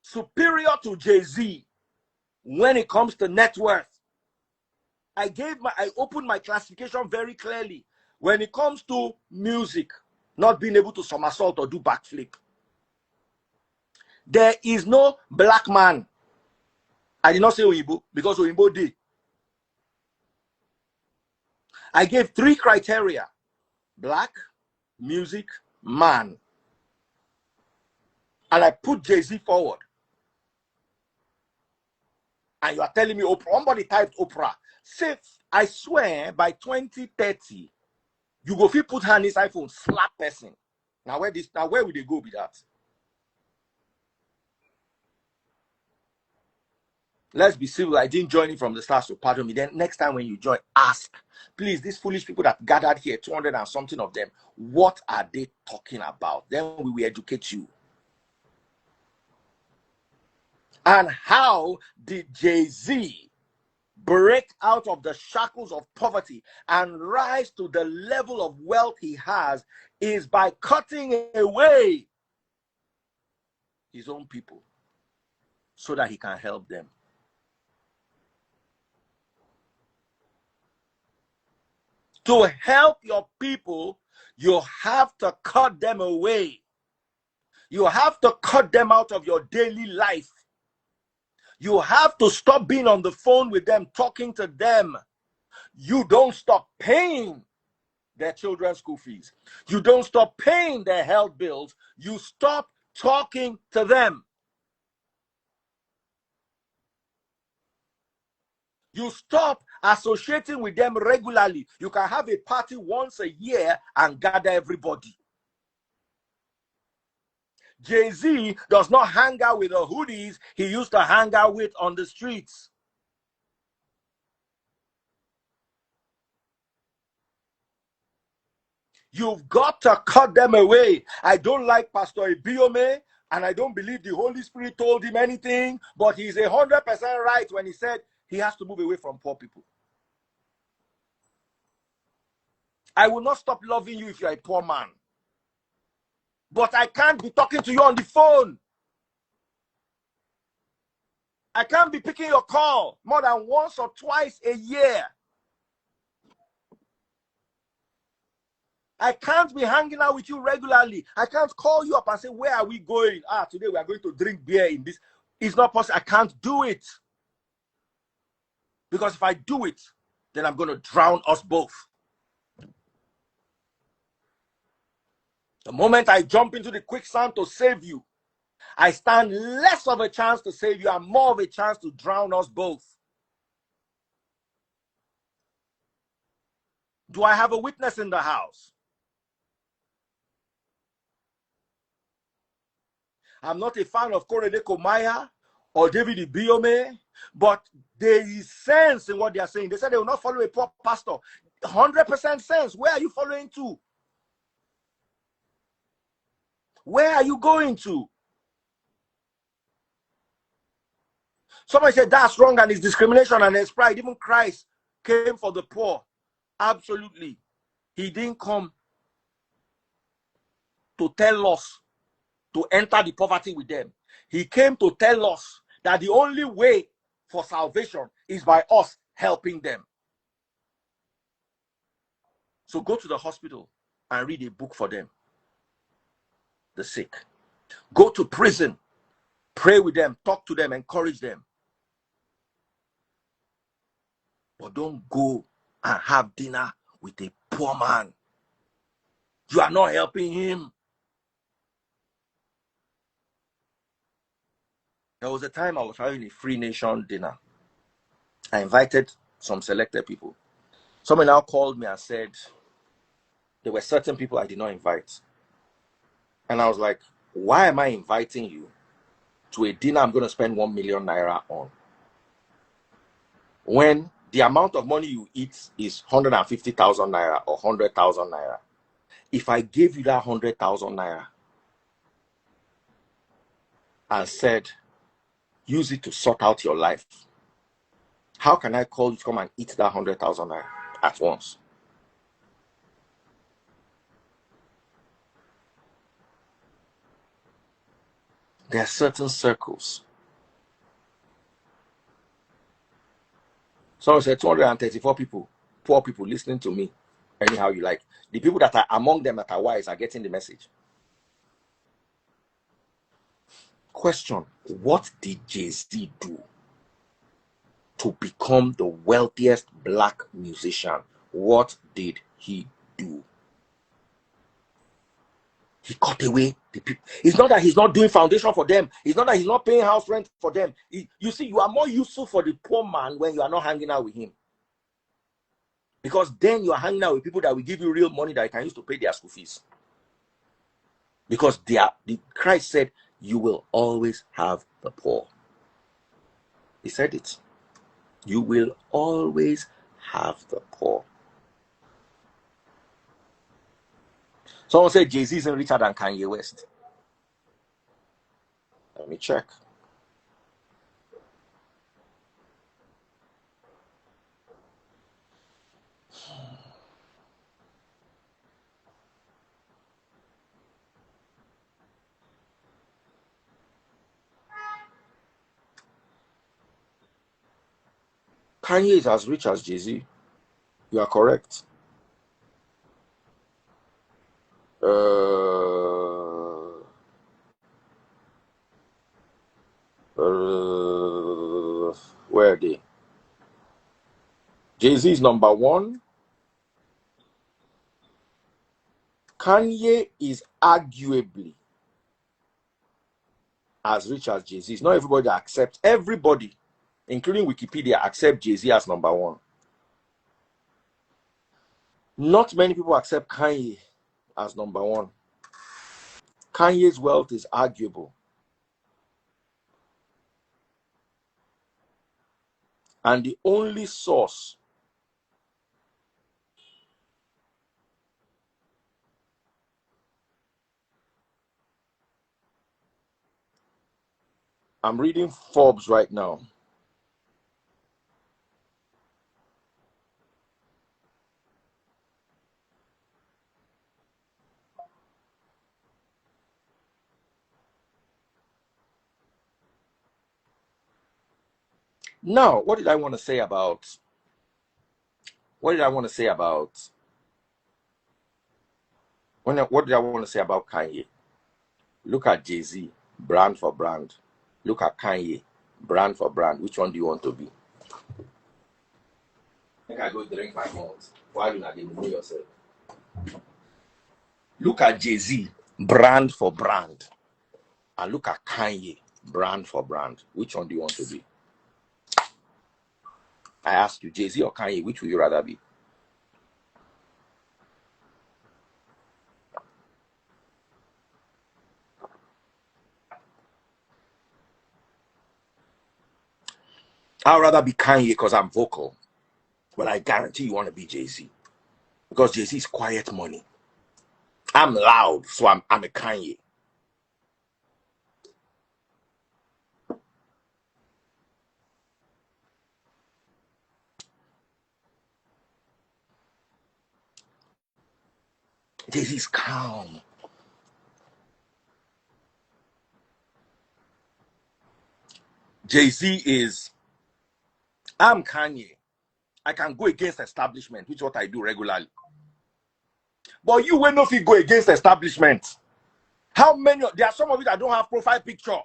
superior to Jay-Z when it comes to net worth. I opened my classification very clearly. When it comes to music, not being able to somersault or do backflip, there is no black man. I did not say Oyinbo because Oyinbo did. I gave 3 criteria: black, music, man. And I put Jay-Z forward. And you are telling me Oprah? Somebody typed Oprah. Say, I swear by 2030, you go fit put hand inside phone, slap person. Now where will they go with that? Let's be civil. I didn't join it from the start, so pardon me. Then next time when you join, ask. Please, these foolish people that gathered here, 200 and something of them, what are they talking about? Then we will educate you. And how did Jay-Z break out of the shackles of poverty and rise to the level of wealth he has? Is by cutting away his own people so that he can help them. To help your people, you have to cut them away. You have to cut them out of your daily life. You have to stop being on the phone with them, talking to them. You don't stop paying their children's school fees. You don't stop paying their health bills. You stop talking to them. You stop associating with them regularly. You can have a party once a year and gather everybody. Jay-Z does not hang out with the hoodies he used to hang out with on the streets. You've got to cut them away. I don't like Pastor Ibiome, and I don't believe the Holy Spirit told him anything, but he's 100% right when he said he has to move away from poor people. I will not stop loving you if you're a poor man. But I can't be talking to you on the phone. I can't be picking your call more than once or twice a year. I can't be hanging out with you regularly. I can't call you up and say, where are we going? Today we are going to drink beer in this. It's not possible. I can't do it. Because if I do it, then I'm going to drown us both. The moment I jump into the quicksand to save you, I stand less of a chance to save you and more of a chance to drown us both. Do I have a witness in the house? I'm not a fan of Korede Komaya or David Ibiome, but there is sense in what they are saying. They said they will not follow a poor pastor. 100% sense. Where are you following to? Where are you going to? Somebody said that's wrong and it's discrimination and it's pride. Even Christ came for the poor. Absolutely. He didn't come to tell us to enter the poverty with them. He came to tell us that the only way for salvation is by us helping them. So go to the hospital and read a book for them, the sick. Go to prison, pray with them, talk to them, encourage them. But don't go and have dinner with a poor man. You are not helping him. There was a time I was having a Free Nation dinner. I invited some selected people. Someone now called me and said there were certain people I did not invite. And I was like, why am I inviting you to a dinner I'm going to spend 1 million naira on? When the amount of money you eat is 150,000 naira or 100,000 naira. If I gave you that 100,000 naira and said, use it to sort out your life, How can I call you to come and eat that 100,000 naira at once? There are certain circles. Someone said 234 people, poor people listening to me. Anyhow you like. The people that are among them that are wise are getting the message. Question: what did Jay-Z do to become the wealthiest black musician? What did he do? He cut away the people. It's not that he's not doing foundation for them. It's not that he's not paying house rent for them. You see, you are more useful for the poor man when you are not hanging out with him. Because then you are hanging out with people that will give you real money that you can use to pay their school fees. Because Christ said, you will always have the poor. He said it. You will always have the poor. Someone said Jay-Z isn't richer than Kanye West. Let me check. Kanye is as rich as Jay-Z. You are correct. Where are they? Jay-Z is number one. Kanye is arguably as rich as Jay-Z. It's not everybody that accepts. Everybody, including Wikipedia, accept Jay-Z as number one. Not many people accept Kanye as number one. Kanye's wealth is arguable. And the only source I'm reading Forbes right now. Now, what did I want to say about Kanye? Look at Jay-Z, brand for brand. Look at Kanye, brand for brand. Which one do you want to be? I think I go drink my mouth. Why do you not know yourself? Look at Jay-Z, brand for brand. And look at Kanye, brand for brand. Which one do you want to be? I ask you, Jay-Z or Kanye, which would you rather be? I'd rather be Kanye because I'm vocal. But I guarantee you want to be Jay-Z. Because Jay-Z is quiet money. I'm loud, so I'm a Kanye. Jay-Z's calm. Jay-Z is, I'm Kanye. I can go against establishment, which is what I do regularly. But you will not go against establishment. How many? There are some of you that don't have profile picture.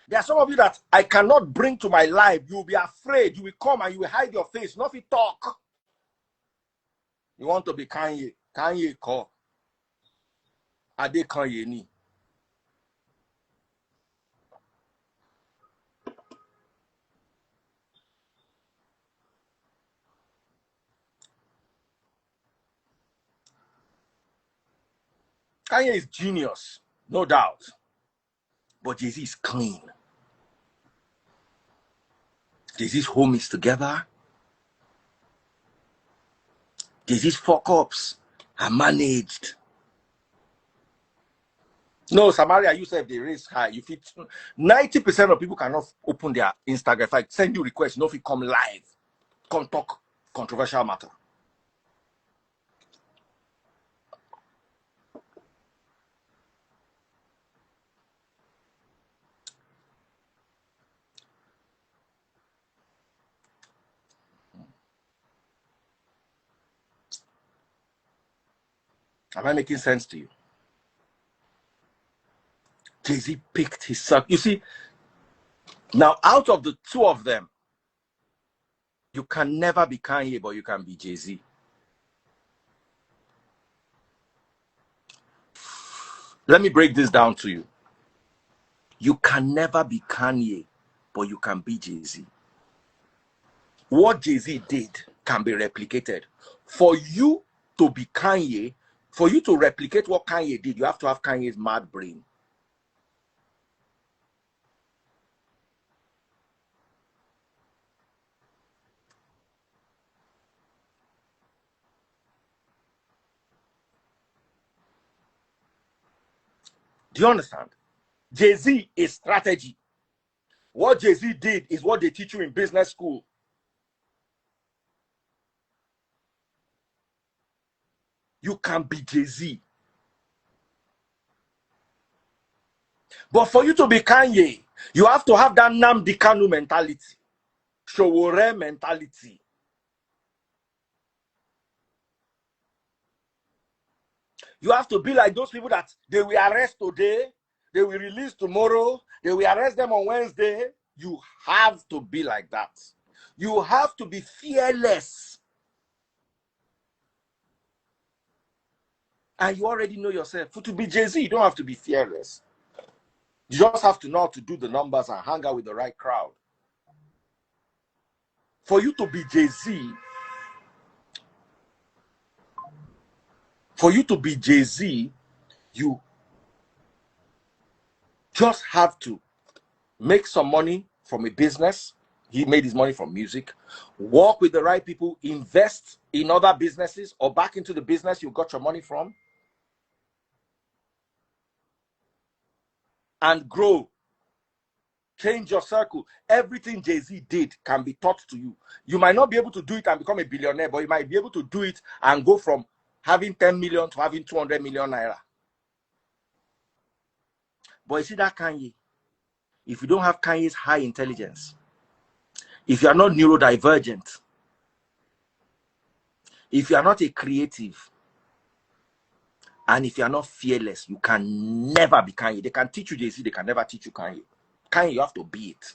There are some of you that I cannot bring to my life. You will be afraid. You will come and you will hide your face. Nothing talk. You want to be Kanye. Kanye call. Ade Kanye ni. Kanye is genius, no doubt. But Jay-Z is clean. Jay-Z's home is together. Jay-Z's fuck ups are managed. No, Samaria, you said they raise high. You fit 90% of people cannot open their Instagram. If I send you request, no, if you come live, come talk controversial matter. Am I making sense to you? Jay-Z picked his circle. You see, now out of the two of them, you can never be Kanye, but you can be Jay-Z. Let me break this down to you. You can never be Kanye, but you can be Jay-Z. What Jay-Z did can be replicated. For you to be Kanye, for you to replicate what Kanye did, you have to have Kanye's mad brain. Do you understand? Jay-Z is strategy. What Jay-Z did is what they teach you in business school. You can be Jay-Z. But for you to be Kanye, you have to have that Nnamdi Kanu mentality, Showore mentality. You have to be like those people that they will arrest today, they will release tomorrow, they will arrest them on Wednesday. You have to be like that. You have to be fearless. And you already know yourself. For to be Jay-Z, you don't have to be fearless. You just have to know how to do the numbers and hang out with the right crowd. For you to be Jay-Z, you just have to make some money from a business. He made his money from music. Work with the right people, invest in other businesses or back into the business you got your money from, and grow. Change your circle. Everything Jay-Z did can be taught to you. You might not be able to do it and become a billionaire, but you might be able to do it and go from having 10 million to having 200 million naira. But you see that Kanye, if you don't have Kanye's high intelligence, if you are not neurodivergent, if you are not a creative, and if you are not fearless, you can never be Kanye. They can teach you Jay-Z, they can never teach you Kanye. Kanye, you have to be it.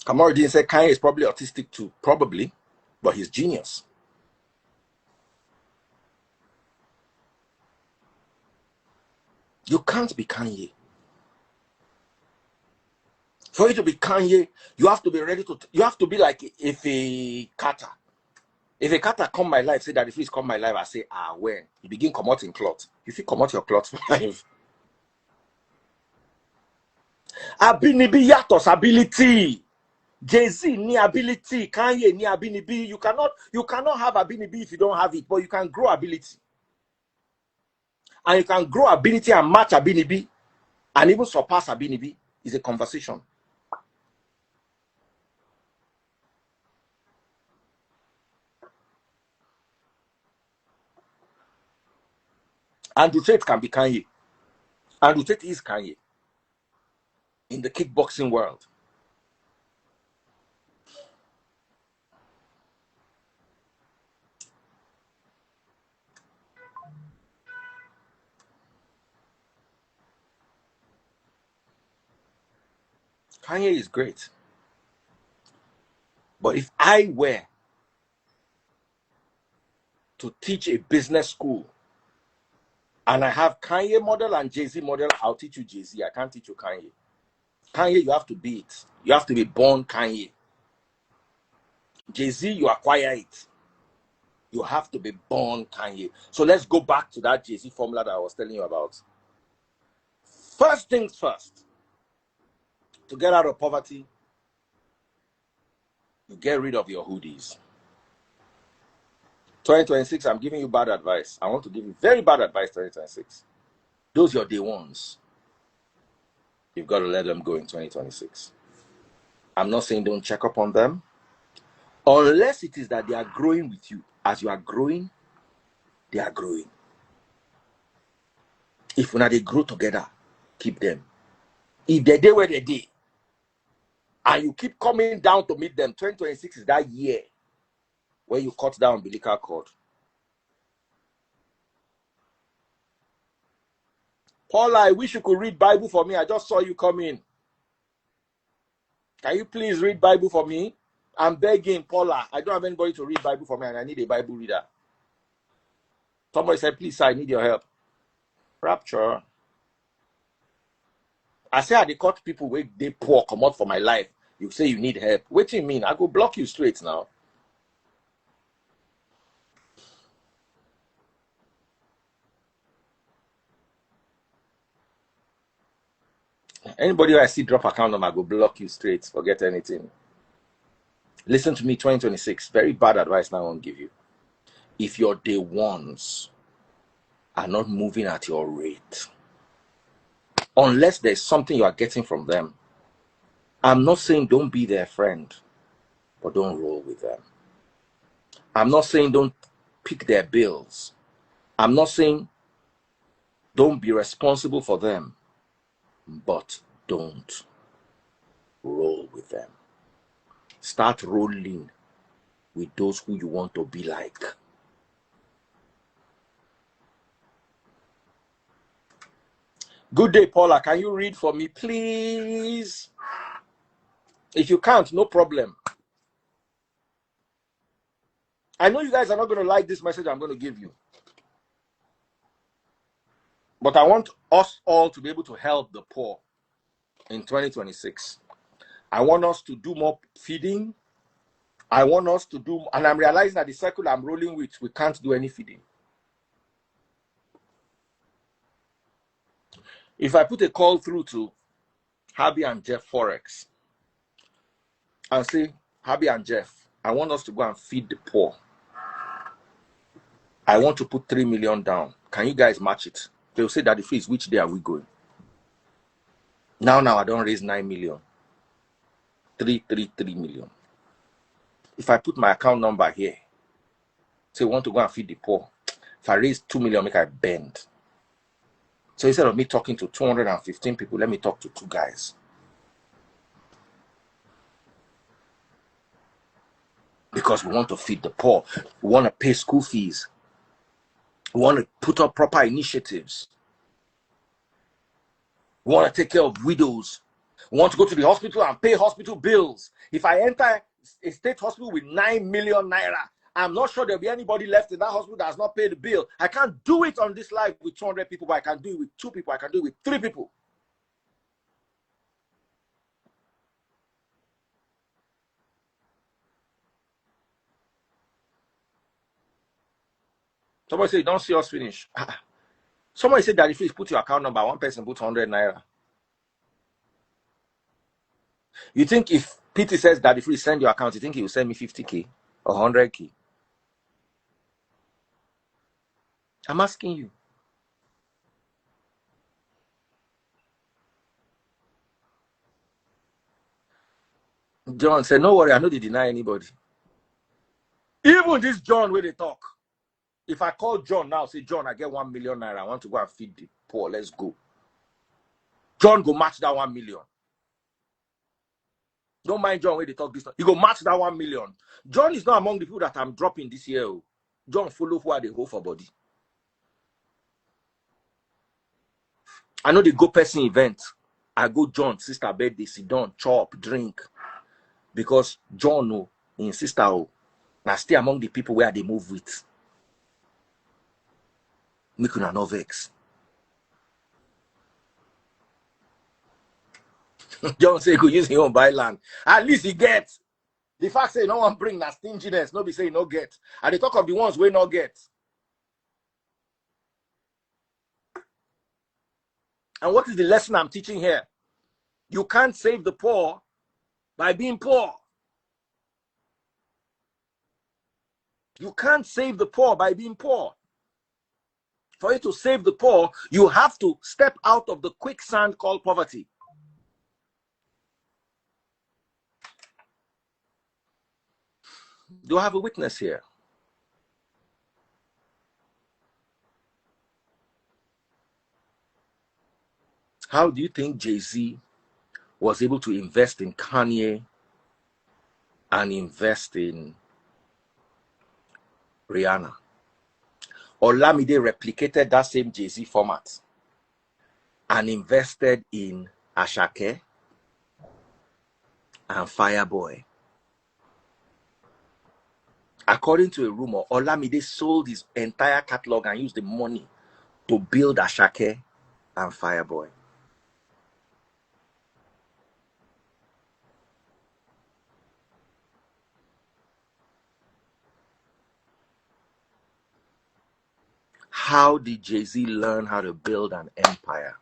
Kamaruddin said Kanye is probably autistic too. Probably, but he's genius. You can't be Kanye. For you to be Kanye, you have to be ready to, you have to be like if a Carter. If a Carter come my life, say that if he's come my life, I say, when? You begin come out in cloth. If you come out your cloth for life. Abinibi yatos ability. Jay-Z ni ability. Kanye ni abinibi. You cannot have abinibi if you don't have it, but you can grow ability. And you can grow ability and match abinibi and even surpass abinibi. Is a conversation. Andrew Tate can be Kanye. Andrew Tate is Kanye in the kickboxing world. Kanye is great. But if I were to teach a business school And I have Kanye model and Jay-Z model. I'll teach you Jay-Z. I can't teach you Kanye. Kanye, you have to be it. You have to be born Kanye. Jay-Z, you acquire it. You have to be born Kanye. So let's go back to that Jay-Z formula that I was telling you about. First things first. To get out of poverty, you get rid of your hoodies. 2026, I'm giving you bad advice. I want to give you very bad advice, 2026. Those are your day ones. You've got to let them go in 2026. I'm not saying don't check up on them. Unless it is that they are growing with you. As you are growing, they are growing. If when they grow together, keep them. If they day where they day, and you keep coming down to meet them, 2026 is that year where you cut down umbilical cord. Paula, I wish you could read Bible for me. I just saw you come in. Can you please read Bible for me? I'm begging, Paula. I don't have anybody to read Bible for me, and I need a Bible reader. Somebody said, please, sir, I need your help. Rapture. I say, I dey cut people where they poor come out for my life. You say you need help. What do you mean? I go block you straight now. Anybody I see drop account number, I go block you straight. Forget anything. Listen to me, 2026. Very bad advice now I won't give you. If your day ones are not moving at your rate, unless there's something you are getting from them, I'm not saying don't be their friend, but don't roll with them. I'm not saying don't pick their bills. I'm not saying don't be responsible for them, but don't roll with them. Start rolling with those who you want to be like. Good day, Paula. Can you read for me, please? If you can't, no problem. I know you guys are not going to like this message I'm going to give you. But I want us all to be able to help the poor in 2026. I want us to do more feeding. I want us to do, and I'm realizing that the circle I'm rolling with, we can't do any feeding. If I put a call through to Habby and Jeff Forex and say, Habby and Jeff, I want us to go and feed the poor. I want to put 3 million down. Can you guys match it? They'll say that the fees, which day are we going? Now I don't raise 9 million. 3 million. If I put my account number here, say want to go and feed the poor. If I raise 2 million, make I bend. So instead of me talking to 215 people, let me talk to 2 guys. Because we want to feed the poor. We want to pay school fees. We want to put up proper initiatives. We want to take care of widows. We want to go to the hospital and pay hospital bills. If I enter a state hospital with 9 million naira, I'm not sure there'll be anybody left in that hospital that has not paid the bill. I can't do it on this life with 200 people, but I can do it with 2 people. I can do it with 3 people. Somebody say, don't see us finish. Somebody said that if you put your account number, one person put 100 naira. You think if PT says that if we send your account, you think he will send me 50K or 100K? I'm asking you. John said, no worry, I know they deny anybody. Even this John where they talk. If I call John now, say, John, I get 1 million naira. I want to go and feed the poor. Let's go. John go match that 1 million. Don't mind John where they talk this. He go match that 1 million. John is not among the people that I'm dropping this year. John follow who are they hold for body. I know they go person event. I go John, sister birthday, sit down, chop, drink. Because John, his sister, now stay among the people where they move with. Make una no vex. John say he could use his own buy land. At least he gets. The fact say no one bring that stinginess, no be say no get. And they talk of the ones we not get. And what is the lesson I'm teaching here? You can't save the poor by being poor. You can't save the poor by being poor. For you to save the poor, you have to step out of the quicksand called poverty. Do I have a witness here? How do you think Jay-Z was able to invest in Kanye and invest in Rihanna? Olamide replicated that same Jay-Z format and invested in Ashake and Fireboy. According to a rumor, Olamide sold his entire catalog and used the money to build Ashake and Fireboy. How did Jay-Z learn how to build an empire?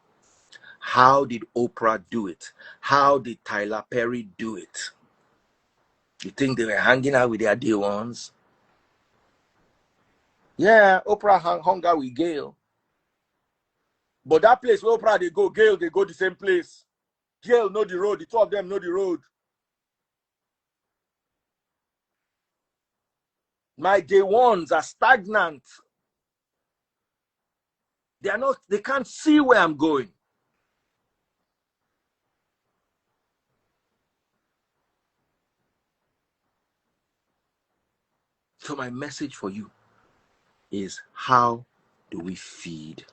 How did Oprah do it? How did Tyler Perry do it? You think they were hanging out with their day ones? Yeah, Oprah hung out with Gail. But that place where Oprah they go, Gail, they go the same place. Gail know the road. The two of them know the road. My day ones are stagnant. They can't see where I'm going. So my message for you is, how do we feed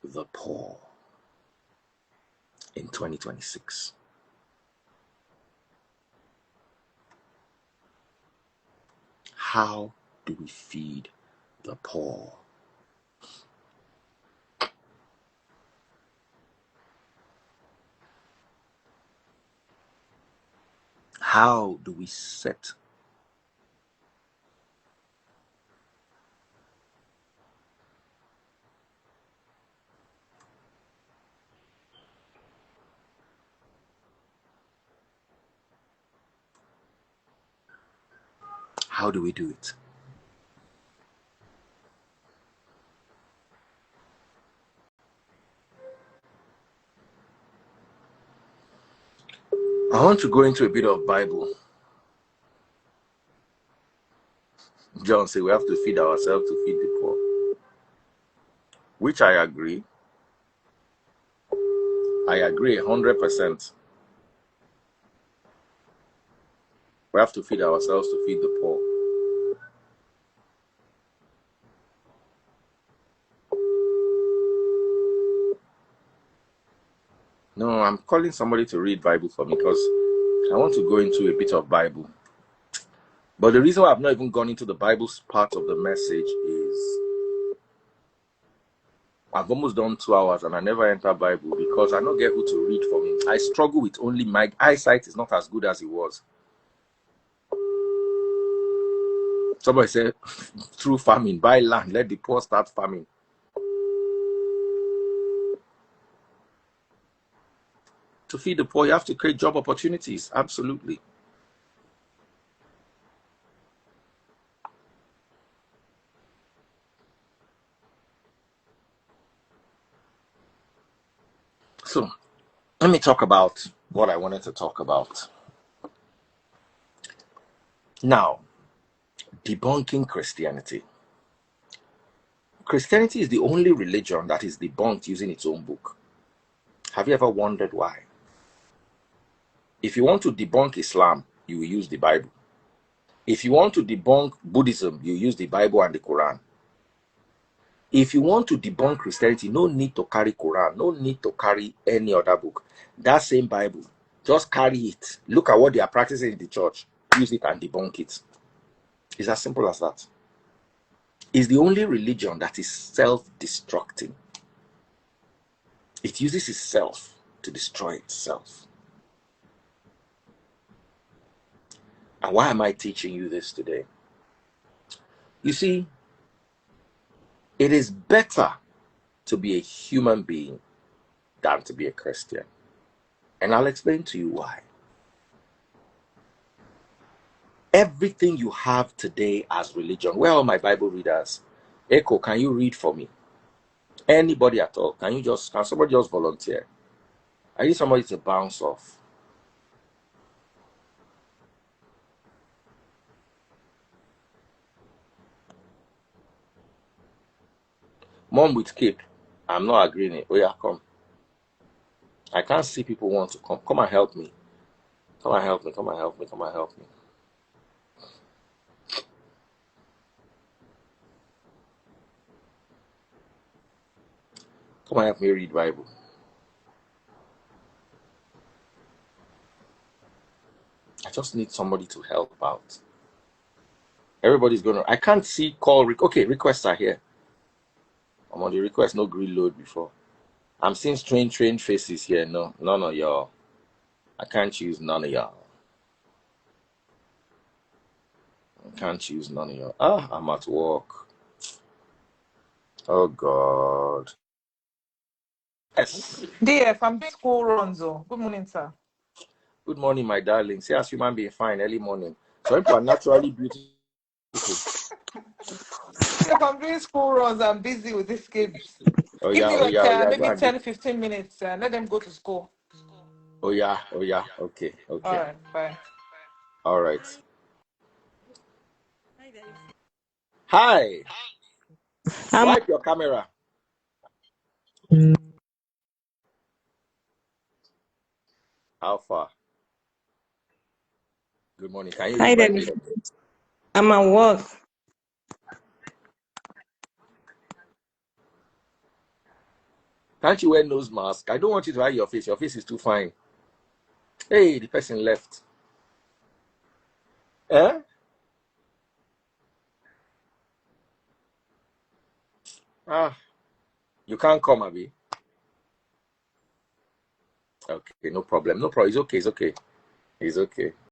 the poor in 2026? How do we feed the poor? How do we set how do we do it? I want to go into a bit of Bible. John said we have to feed ourselves to feed the poor, which I agree. I agree 100%. We have to feed ourselves to feed the poor. No, I'm calling somebody to read Bible for me because I want to go into a bit of Bible. But the reason why I've not even gone into the Bible part of the message is I've almost done 2 hours and I never enter Bible because I don't get who to read for me. I struggle with only my eyesight is not as good as it was. Somebody said, through farming, buy land, let the poor start farming. To feed the poor, you have to create job opportunities. Absolutely. So let me talk about what I wanted to talk about. Now, debunking Christianity. Christianity is the only religion that is debunked using its own book. Have you ever wondered why? If you want to debunk Islam, you will use the Bible. If you want to debunk Buddhism, you use the Bible and the Quran. If you want to debunk Christianity, no need to carry Quran, no need to carry any other book. That same Bible, just carry it. Look at what they are practicing in the church. Use it and debunk it. It's as simple as that. It's the only religion that is self-destructing. It uses itself to destroy itself. And why am I teaching you this today? You see, it is better to be a human being than to be a Christian. And I'll explain to you why. Everything you have today as religion, where are my Bible readers? Echo, can you read for me? Anybody at all? Can somebody just volunteer? I need somebody to bounce off. Mom with cape. I'm not agreeing. Oh yeah, come. I can't see people want to come. Come and help me. Come and help me. Come and help me. Come and help me. Come and help me read Bible. I just need somebody to help out. Everybody's gonna. I can't see call. Okay, requests are here. I'm on the request. No green load before. I'm seeing strange faces here. No, none of y'all. I can't choose none of y'all. I can't choose none of y'all. I'm at work. Oh God. Yes. DF, I'm doing school runs. Oh. Good morning, sir. Good morning, my darling. See, as human being fine early morning. Some people are naturally beautiful. If I'm doing school runs, I'm busy with these kids. Oh Give yeah, me oh like yeah, oh yeah. Go maybe and do. 10, 15 minutes. Let them go to school. Oh yeah, oh yeah. Okay, All okay. right, bye. All right. Hi. I'm Swipe your camera. How far? Good morning. Can you Hi, read Daddy. Bible? I'm at work. Can't you wear nose mask? I don't want you to hide your face. Your face is too fine. Hey, the person left. Eh? You can't come, Abby. Okay, no problem. No problem. It's okay. It's okay. It's okay.